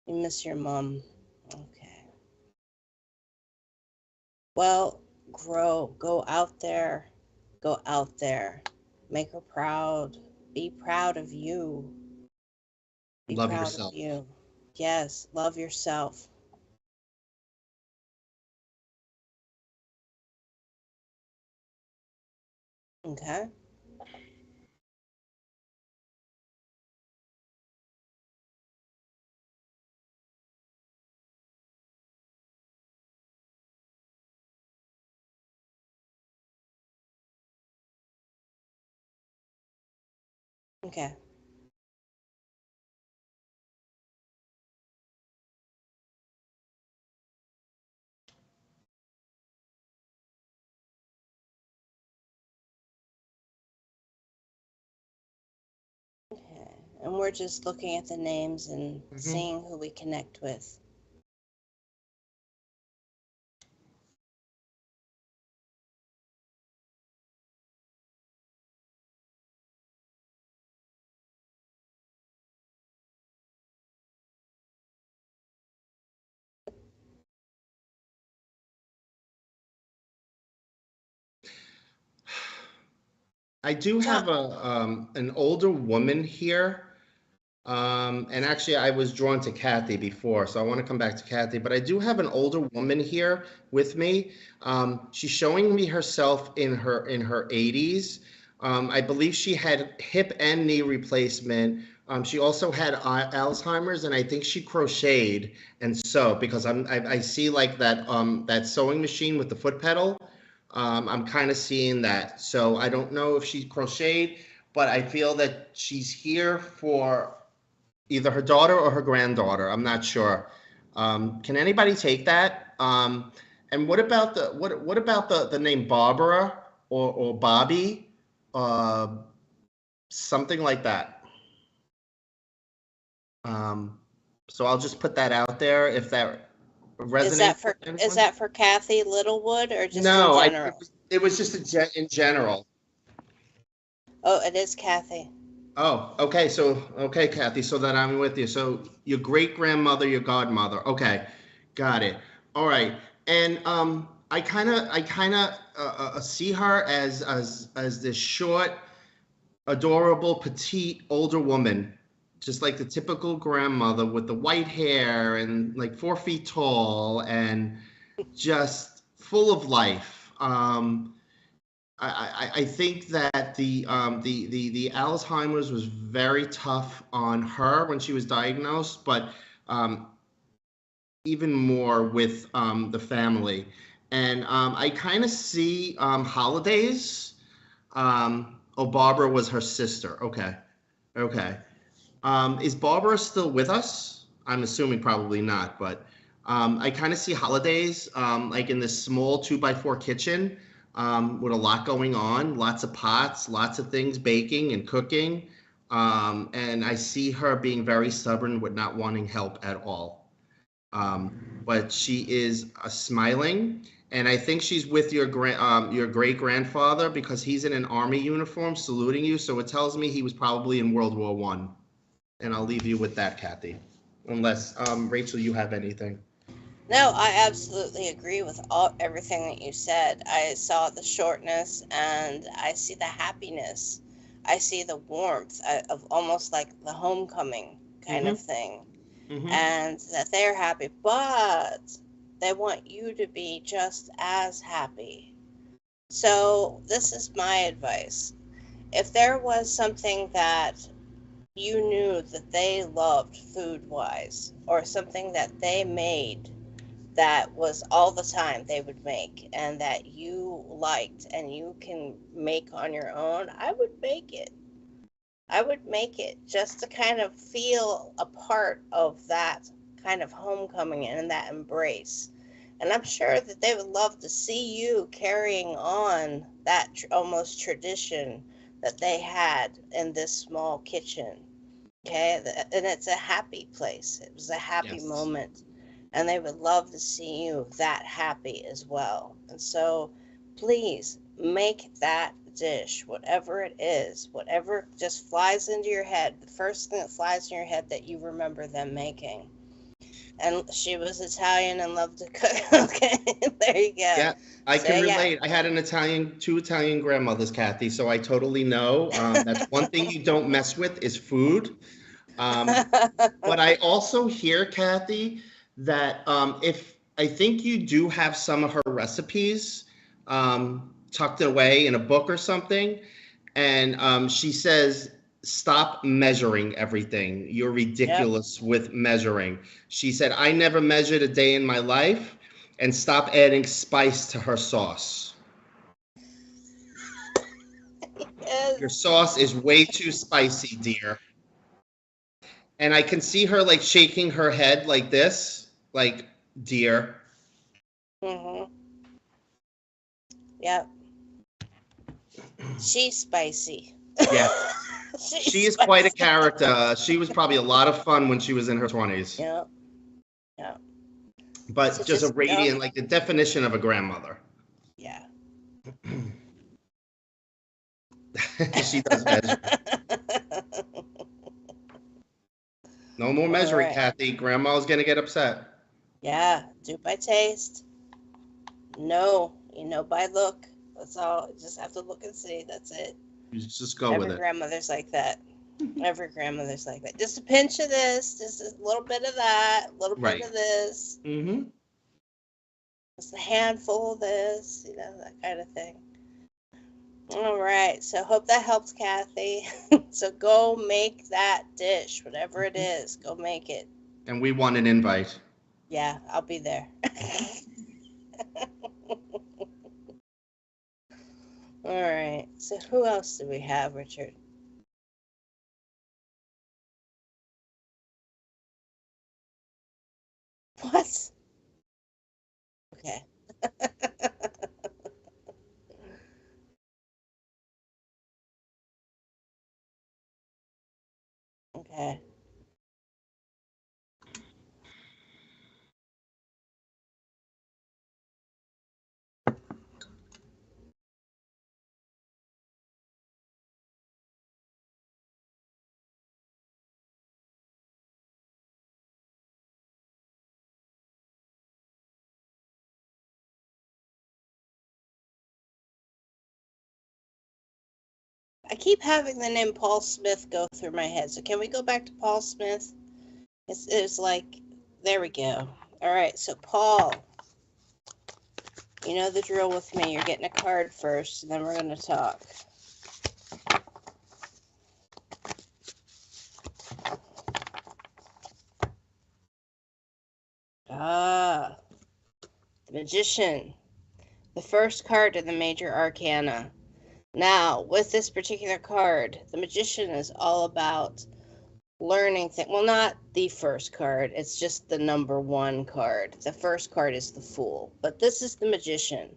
You miss your mom. Okay. Well, grow. Go out there. Go out there. Make her proud. Be proud of you. Be Love proud of yourself. you. Yes, love yourself. Okay? Okay. Okay. And we're just looking at the names and Hmm. seeing who we connect with. I do So, have an older woman here. And actually, I was drawn to Kathy before, so I want to come back to Kathy. But I do have an older woman here with me. She's showing me herself in her 80s. I believe she had hip and knee replacement. She also had Alzheimer's, and I think she crocheted and sewed because I see like that sewing machine with the foot pedal. I'm kind of seeing that. So I don't know if she crocheted, but I feel that she's here for either her daughter or her granddaughter. I'm not sure. Can anybody take that? And what about the name Barbara or Bobby? Uh, Something like that. Um, so I'll just put that out there if that resonates with is anyone. that for Kathy Littlewood or just in No, general? it was just in general. Oh, it is Kathy. Oh, okay. So, okay, Kathy, so that I'm with you. So your great grandmother, your godmother. Okay, got it. All right. And I kind of see her as this short, adorable, petite, older woman, just like the typical grandmother with the white hair and like 4 feet tall and just full of life. I think that the Alzheimer's was very tough on her when she was diagnosed, but um, even more with the family. And I kind of see holidays. Oh, Barbara was her sister. Okay, okay. Is Barbara still with us? I'm assuming probably not, but I kind of see holidays like in this small 2x4 kitchen with a lot going on, lots of pots, lots of things baking and cooking. And I see her being very stubborn with not wanting help at all. But she is smiling, and I think she's with your great grandfather because he's in an army uniform saluting you. So it tells me he was probably in World War I. And I'll leave you with that, Kathy. Unless, Rachel, you have anything. No, I absolutely agree with everything that you said. I saw the shortness and I see the happiness. I see the warmth of almost like the homecoming kind Mm-hmm. of thing. Mm-hmm. And that they're happy, but they want you to be just as happy. So, this is my advice. If there was something that you knew that they loved food wise, or something that they made that was all the time they would make and that you liked and you can make on your own, I would make it. I would make it just to kind of feel a part of that kind of homecoming and that embrace. And I'm sure that they would love to see you carrying on that almost tradition that they had in this small kitchen. Okay, and it's a happy place. It was a happy Yes. moment, and they would love to see you that happy as well. And so, please make that dish, whatever it is, whatever just flies into your head, the first thing that flies in your head that you remember them making. And she was Italian and loved to cook. Okay, there you go. Yeah, I So, can yeah. relate. I had two Italian grandmothers, Kathy, so I totally know. That's one thing you don't mess with is food. Um, but I also hear, Kathy, that if I think you do have some of her recipes tucked away in a book or something, and she says, "Stop measuring everything. You're Yep. ridiculous with measuring." She said, "I never measured a day in my life," and stop adding spice to her sauce. Your Yes. sauce is way too spicy, dear. And I can see her like shaking her head like this, like, dear. Mhm. Yep. She's spicy. Yeah. She She's is quite a spicy. character. She was probably a lot of fun when she was in her 20s, Yeah, yeah. So but just a just go. radiant, like the definition of a grandmother. Yeah. She does measure. No more All measuring, right. Kathy. Grandma's gonna get upset. Yeah. Do by taste. No, by look. That's all. You just have to look and see. That's it. You just go with Every it. grandmother's like that. Every grandmother's like that. Just a pinch of this, just a little bit of that, a little bit Right. of this, Mm-hmm. just a handful of this, that kind of thing. All right. So hope that helps, Kathy. So go make that dish, whatever it is. Go make it. And we want an invite. Yeah, I'll be there. All right. So who else do we have, Richard? What? Okay. Okay. I keep having the name Paul Smith go through my head. So can we go back to Paul Smith? It's like, there we go. All right. So Paul, you know the drill with me. You're getting a card first, and then we're going to talk. Ah, the Magician. The first card of the major arcana. Now, with this particular card, the Magician is all about learning things. Well, not the first card, it's just the number one card. The first card is the Fool, but this is the Magician.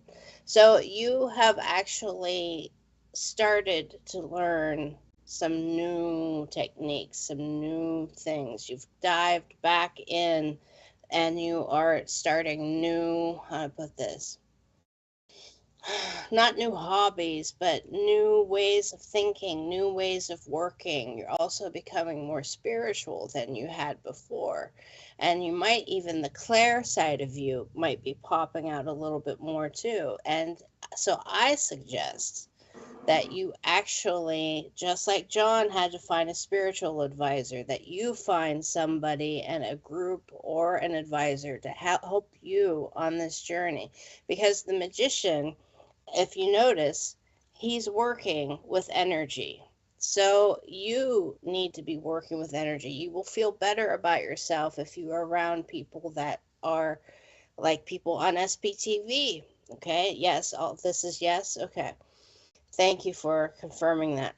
So you have actually started to learn some new techniques, some new things. You've dived back in and you are starting new, how to put this? Not new hobbies, but new ways of thinking, new ways of working. You're also becoming more spiritual than you had before. And you might even, the Claire side of you might be popping out a little bit more too. And so I suggest that you actually, just like John had to find a spiritual advisor, that you find somebody and a group or an advisor to help you on this journey. Because the magician, if you notice, he's working with energy. So you need to be working with energy. You will feel better about yourself if you are around people that are like people on SPTV. Okay, yes, all this is yes. Okay, thank you for confirming that.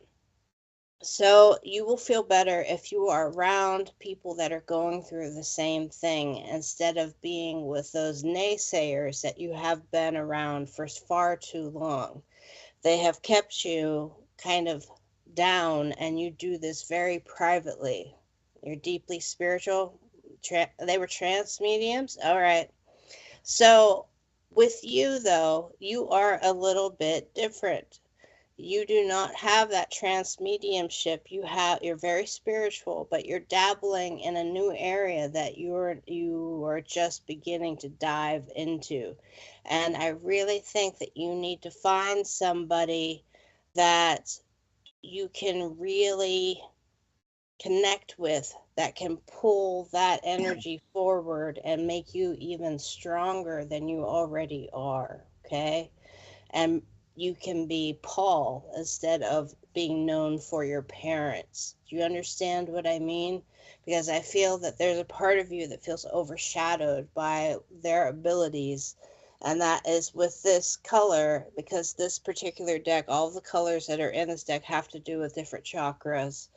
So you will feel better if you are around people that are going through the same thing instead of being with those naysayers that you have been around for far too long. They have kept you kind of down, and you do this very privately. You're deeply spiritual. They were trance mediums. All right. So with you, though, you are a little bit different. You do not have that trance mediumship. You're very spiritual, but you're dabbling in a new area that you are just beginning to dive into. And I really think that you need to find somebody that you can really connect with, that can pull that energy forward and make you even stronger than you already are. Okay, and you can be Paul instead of being known for your parents. Do you understand what I mean? Because I feel that there's a part of you that feels overshadowed by their abilities. And that is with this color, because this particular deck, all the colors that are in this deck have to do with different chakras.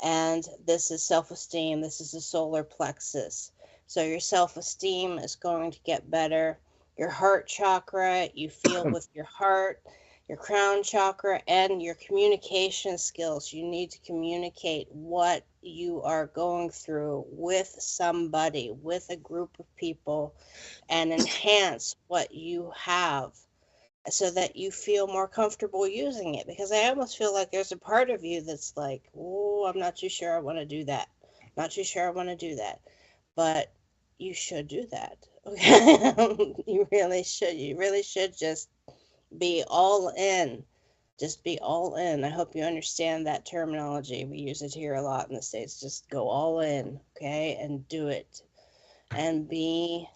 And this is self esteem, this is the solar plexus. So your self esteem is going to get better. Your heart chakra, you feel with your heart. your crown chakra, and your communication skills. You need to communicate what you are going through with somebody, with a group of people, and enhance what you have so that you feel more comfortable using it. Because I almost feel like there's a part of you that's like, oh, I'm not too sure I want to do that. Not too sure I want to do that. But you should do that. Okay. You really should. You really should just be all in. Just be all in. I hope you understand that terminology. We use it here a lot in the States. Just go all in, okay? And do it. And be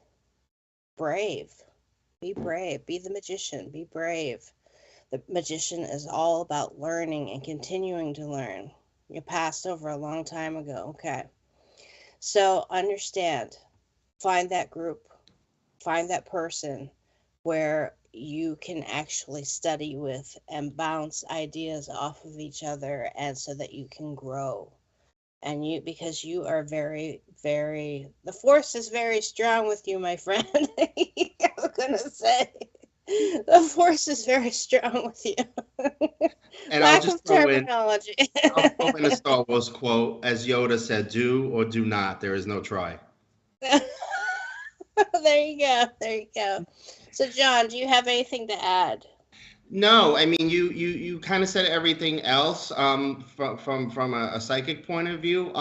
brave. Be brave. Be the magician. Be brave. The magician is all about learning and continuing to learn. You passed over a long time ago. Okay. So understand, find that group, find that person where you can actually study with and bounce ideas off of each other, and so that you can grow. And you, because you are very, very, the force is very strong with you, my friend. I was gonna say, the force is very strong with you. And Lack of terminology. I'll throw in a Star Wars quote, as Yoda said, "Do or do not. There is no try." There you go. There you go. So, John, do you have anything to add? No, I mean you kind of said everything else from a psychic point of view.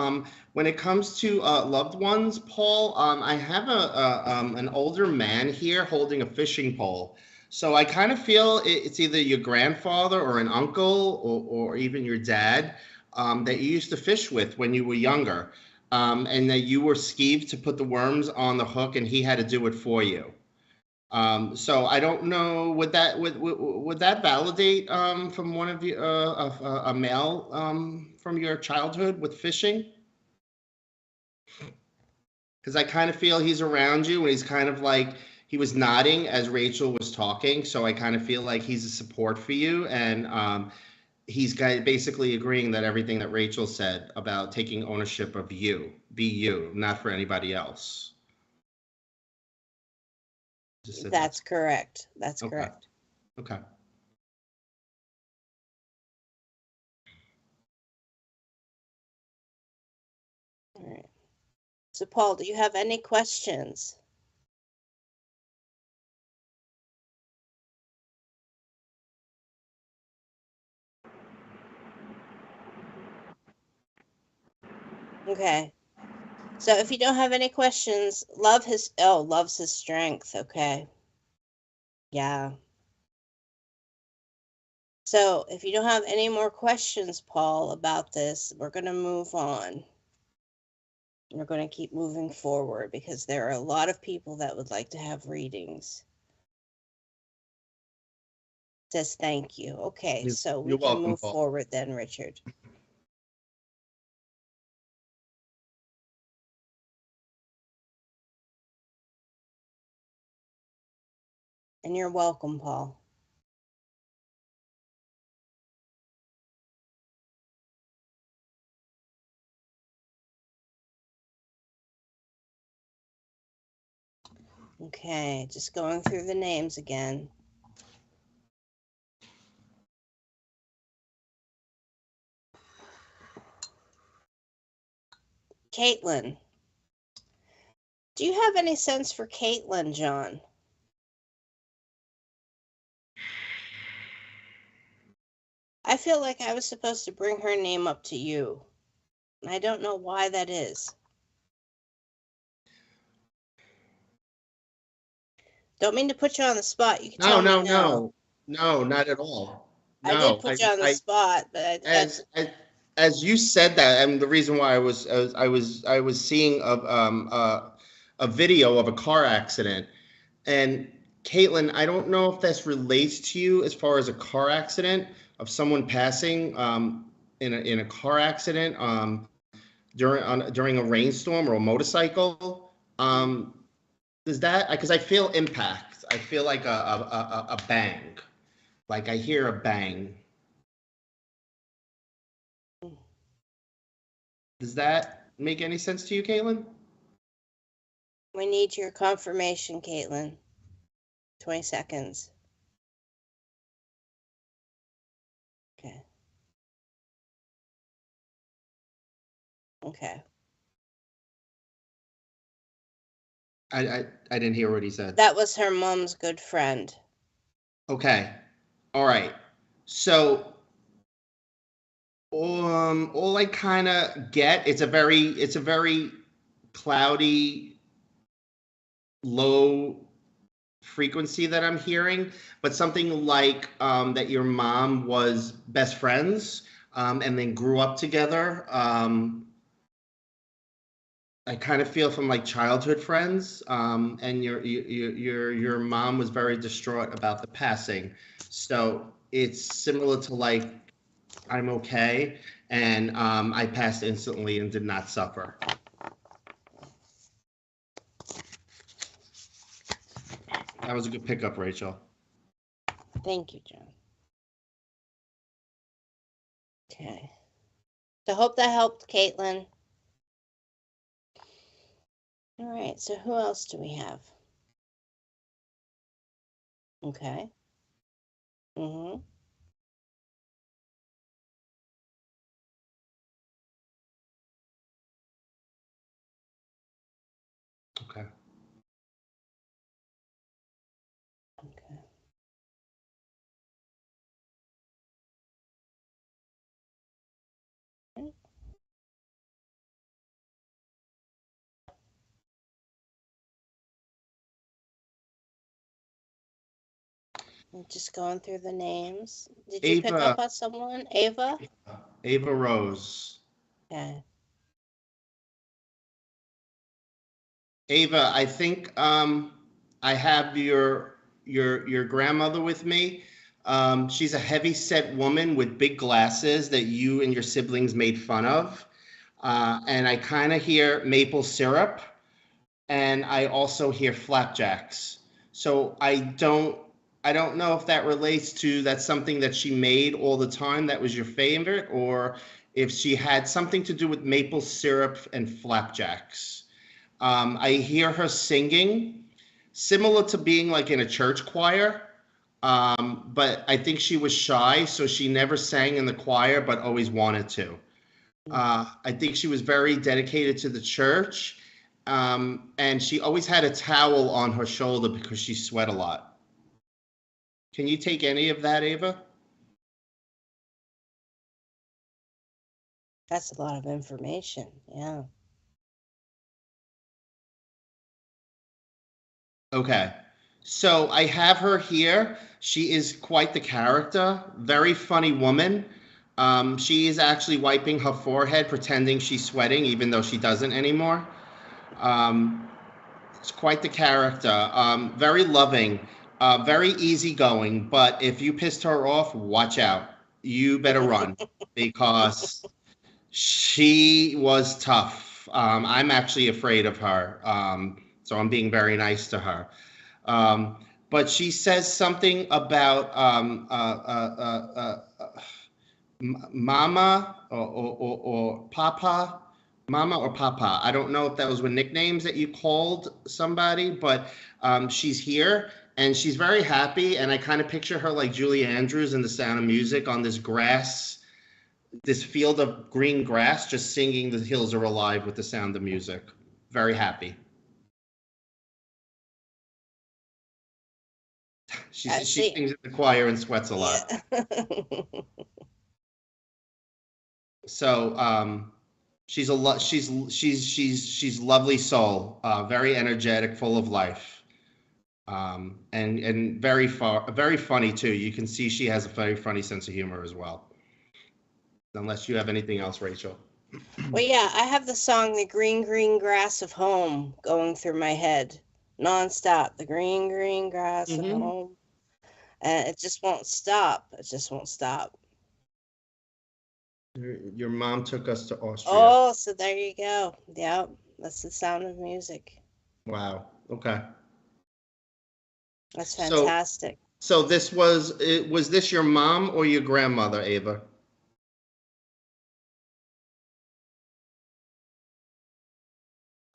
When it comes to loved ones, Paul, I have an older man here holding a fishing pole. So I kind of feel it's either your grandfather or an uncle or even your dad that you used to fish with when you were younger, and that you were skeeved to put the worms on the hook, and he had to do it for you. So I don't know, would that validate from one of you a male from your childhood with fishing? Because I kind of feel he's around you and he's kind of like he was nodding as Rachel was talking, so I kind of feel like he's a support for you, and basically agreeing that everything that Rachel said about taking ownership of you, be you, not for anybody else. Just said That's correct. That's okay. correct. Okay. All right. So, Paul, do you have any questions? Okay. So, if you don't have any questions, loves his strength. Okay. Yeah. So, if you don't have any more questions, Paul, about this, we're going to move on. We're going to keep moving forward because there are a lot of people that would like to have readings. Says thank you. Okay, so we You're can welcome, move Paul. forward then, Richard. And you're welcome, Paul. Okay, just going through the names again. Caitlin. Do you have any sense for Caitlin, John? I feel like I was supposed to bring her name up to you. I don't know why that is. Don't mean to put you on the spot. You can No, tell me no, no. no, no, not at all. I did No, put you on the spot, but as as as you said that, and the reason why I was seeing a video of a car accident, and Caitlin, I don't know if this relates to you as far as a car accident of someone passing in a car accident during a rainstorm or a motorcycle. Does that, because I feel impact. I feel like a bang. Like I hear a bang. Does that make any sense to you, Caitlin? we need your confirmation, Caitlin. 20 seconds. Okay. I didn't hear what he said. That was her mom's good friend. Okay. All right. So all I kind of get, it's a very cloudy, low frequency that I'm hearing, but something like that your mom was best friends and then grew up together. I kind of feel from like childhood friends, and your mom was very distraught about the passing. So it's similar to like I'm okay, and I passed instantly and did not suffer. That was a good pickup, Rachel. Thank you, John. Okay. So hope that helped, Caitlin. All right. So who else do we have? Okay. Mm-hmm. Okay. Okay. I'm just going through the names. Did you pick Ava, up on someone? Ava? Ava Rose. Okay. Ava, I think I have your grandmother with me. She's a heavy set woman with big glasses that you and your siblings made fun of. And I kind of hear maple syrup, and I also hear flapjacks. So I don't know if that relates to that's something that she made all the time that was your favorite, or if she had something to do with maple syrup and flapjacks. I hear her singing, similar to being like in a church choir. But I think she was shy, so she never sang in the choir, but always wanted to. I think she was very dedicated to the church, and she always had a towel on her shoulder because she sweat a lot. Can you take any of that, Ava? That's a lot of information. Yeah. Okay. So I have her here. She is quite the character, very funny woman. She is actually wiping her forehead, pretending she's sweating, even though she doesn't anymore. Um, it's quite the character. Very loving, very easygoing. But if you pissed her off, watch out. You better run because she was tough. I'm actually afraid of her. So I'm being very nice to her. Um, but she says something about mama or papa, mama or papa. I don't know if those were nicknames that you called somebody, but she's here and she's very happy. And I kind of picture her like Julie Andrews in The Sound of Music on this grass, this field of green grass, just singing "The Hills Are Alive" with The Sound of Music. Very happy. She See. sings in the choir and sweats a lot. Yeah. So she's a lot. She's lovely soul. Very energetic, full of life, and very funny too. You can see she has a very funny sense of humor as well. Unless you have anything else, Rachel. Well, yeah, I have the song "The Green Green Grass of Home" going through my head nonstop. The green green grass of Hmm. home, and it just won't stop. It just won't stop. Your mom took us to Austria. Oh, so there you go. Yep, that's the sound of music. Wow. Okay. That's So fantastic. so was this your mom or your grandmother, Ava?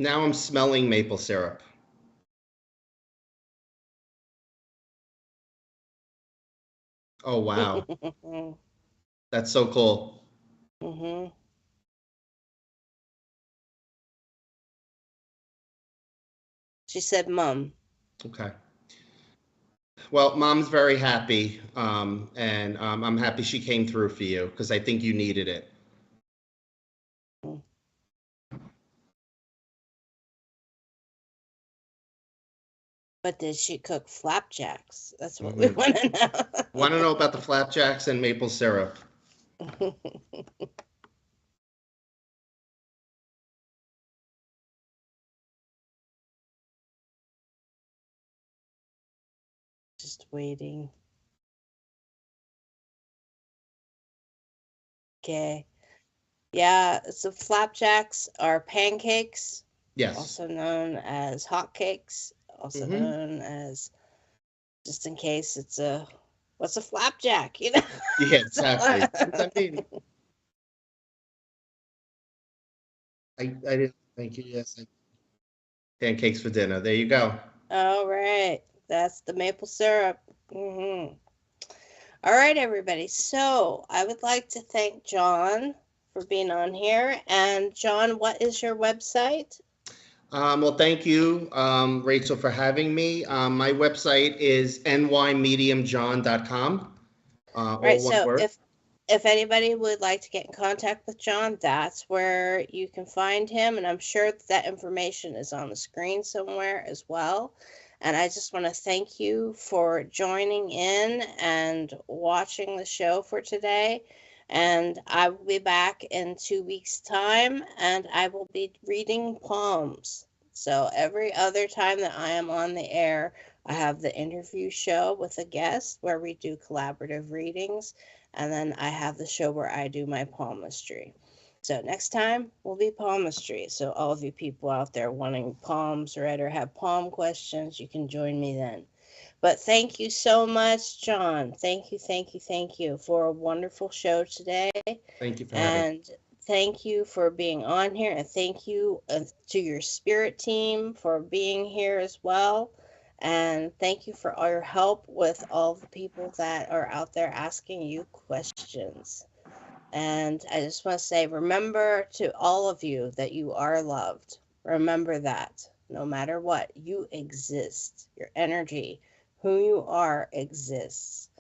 Now I'm smelling maple syrup. Oh wow. Hmm. That's so cool. She said, Mom. Okay. Well, mom's very happy, and I'm happy she came through for you because I think you needed it. But did she cook flapjacks? That's what we Hmm. want to Want to know. know about the flapjacks and maple syrup? Just waiting. Okay. Yeah, so flapjacks are pancakes, Yes. also known as hotcakes, also Hmm. known as, just in case it's a, what's a flapjack, you know? Yeah, So, exactly. I mean, I didn't thank you. Yes, pancakes for dinner. There you go. all right, that's the maple syrup. Hmm. All right, everybody. So I would like to thank John for being on here. And John, what is your website? Well, thank you, Rachel, for having me. My website is nymediumjohn.com, All right, all one so word. if anybody would like to get in contact with John, that's where you can find him, and I'm sure that information is on the screen somewhere as well. And I just want to thank you for joining in and watching the show for today. And I will be back in 2 weeks' time, and I will be reading palms. So every other time that I am on the air, I have the interview show with a guest where we do collaborative readings, and then I have the show where I do my palmistry. So next time will be palmistry. So all of you people out there wanting palms read or have palm questions, you can join me then. But thank you so much, John. Thank you, thank you, thank you for a wonderful show today. Thank you for having me. And thank you for being on here. And thank you to your spirit team for being here as well. And thank you for all your help with all the people that are out there asking you questions. And I just want to say, remember to all of you that you are loved. Remember that no matter what, you exist. Your energy, who you are, exists.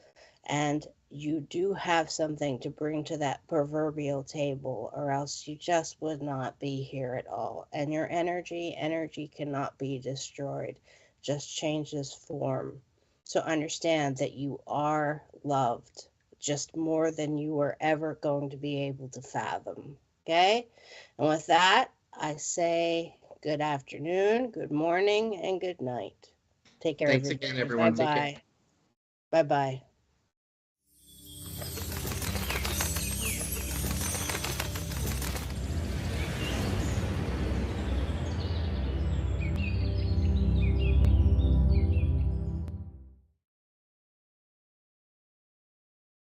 And you do have something to bring to that proverbial table, or else you just would not be here at all. And your energy cannot be destroyed, just changes form. So understand that you are loved, just more than you were ever going to be able to fathom. Okay? And with that, I say good afternoon, good morning, and good night. Take care, Thanks again, everybody. Bye everyone. Take care. bye. Bye bye.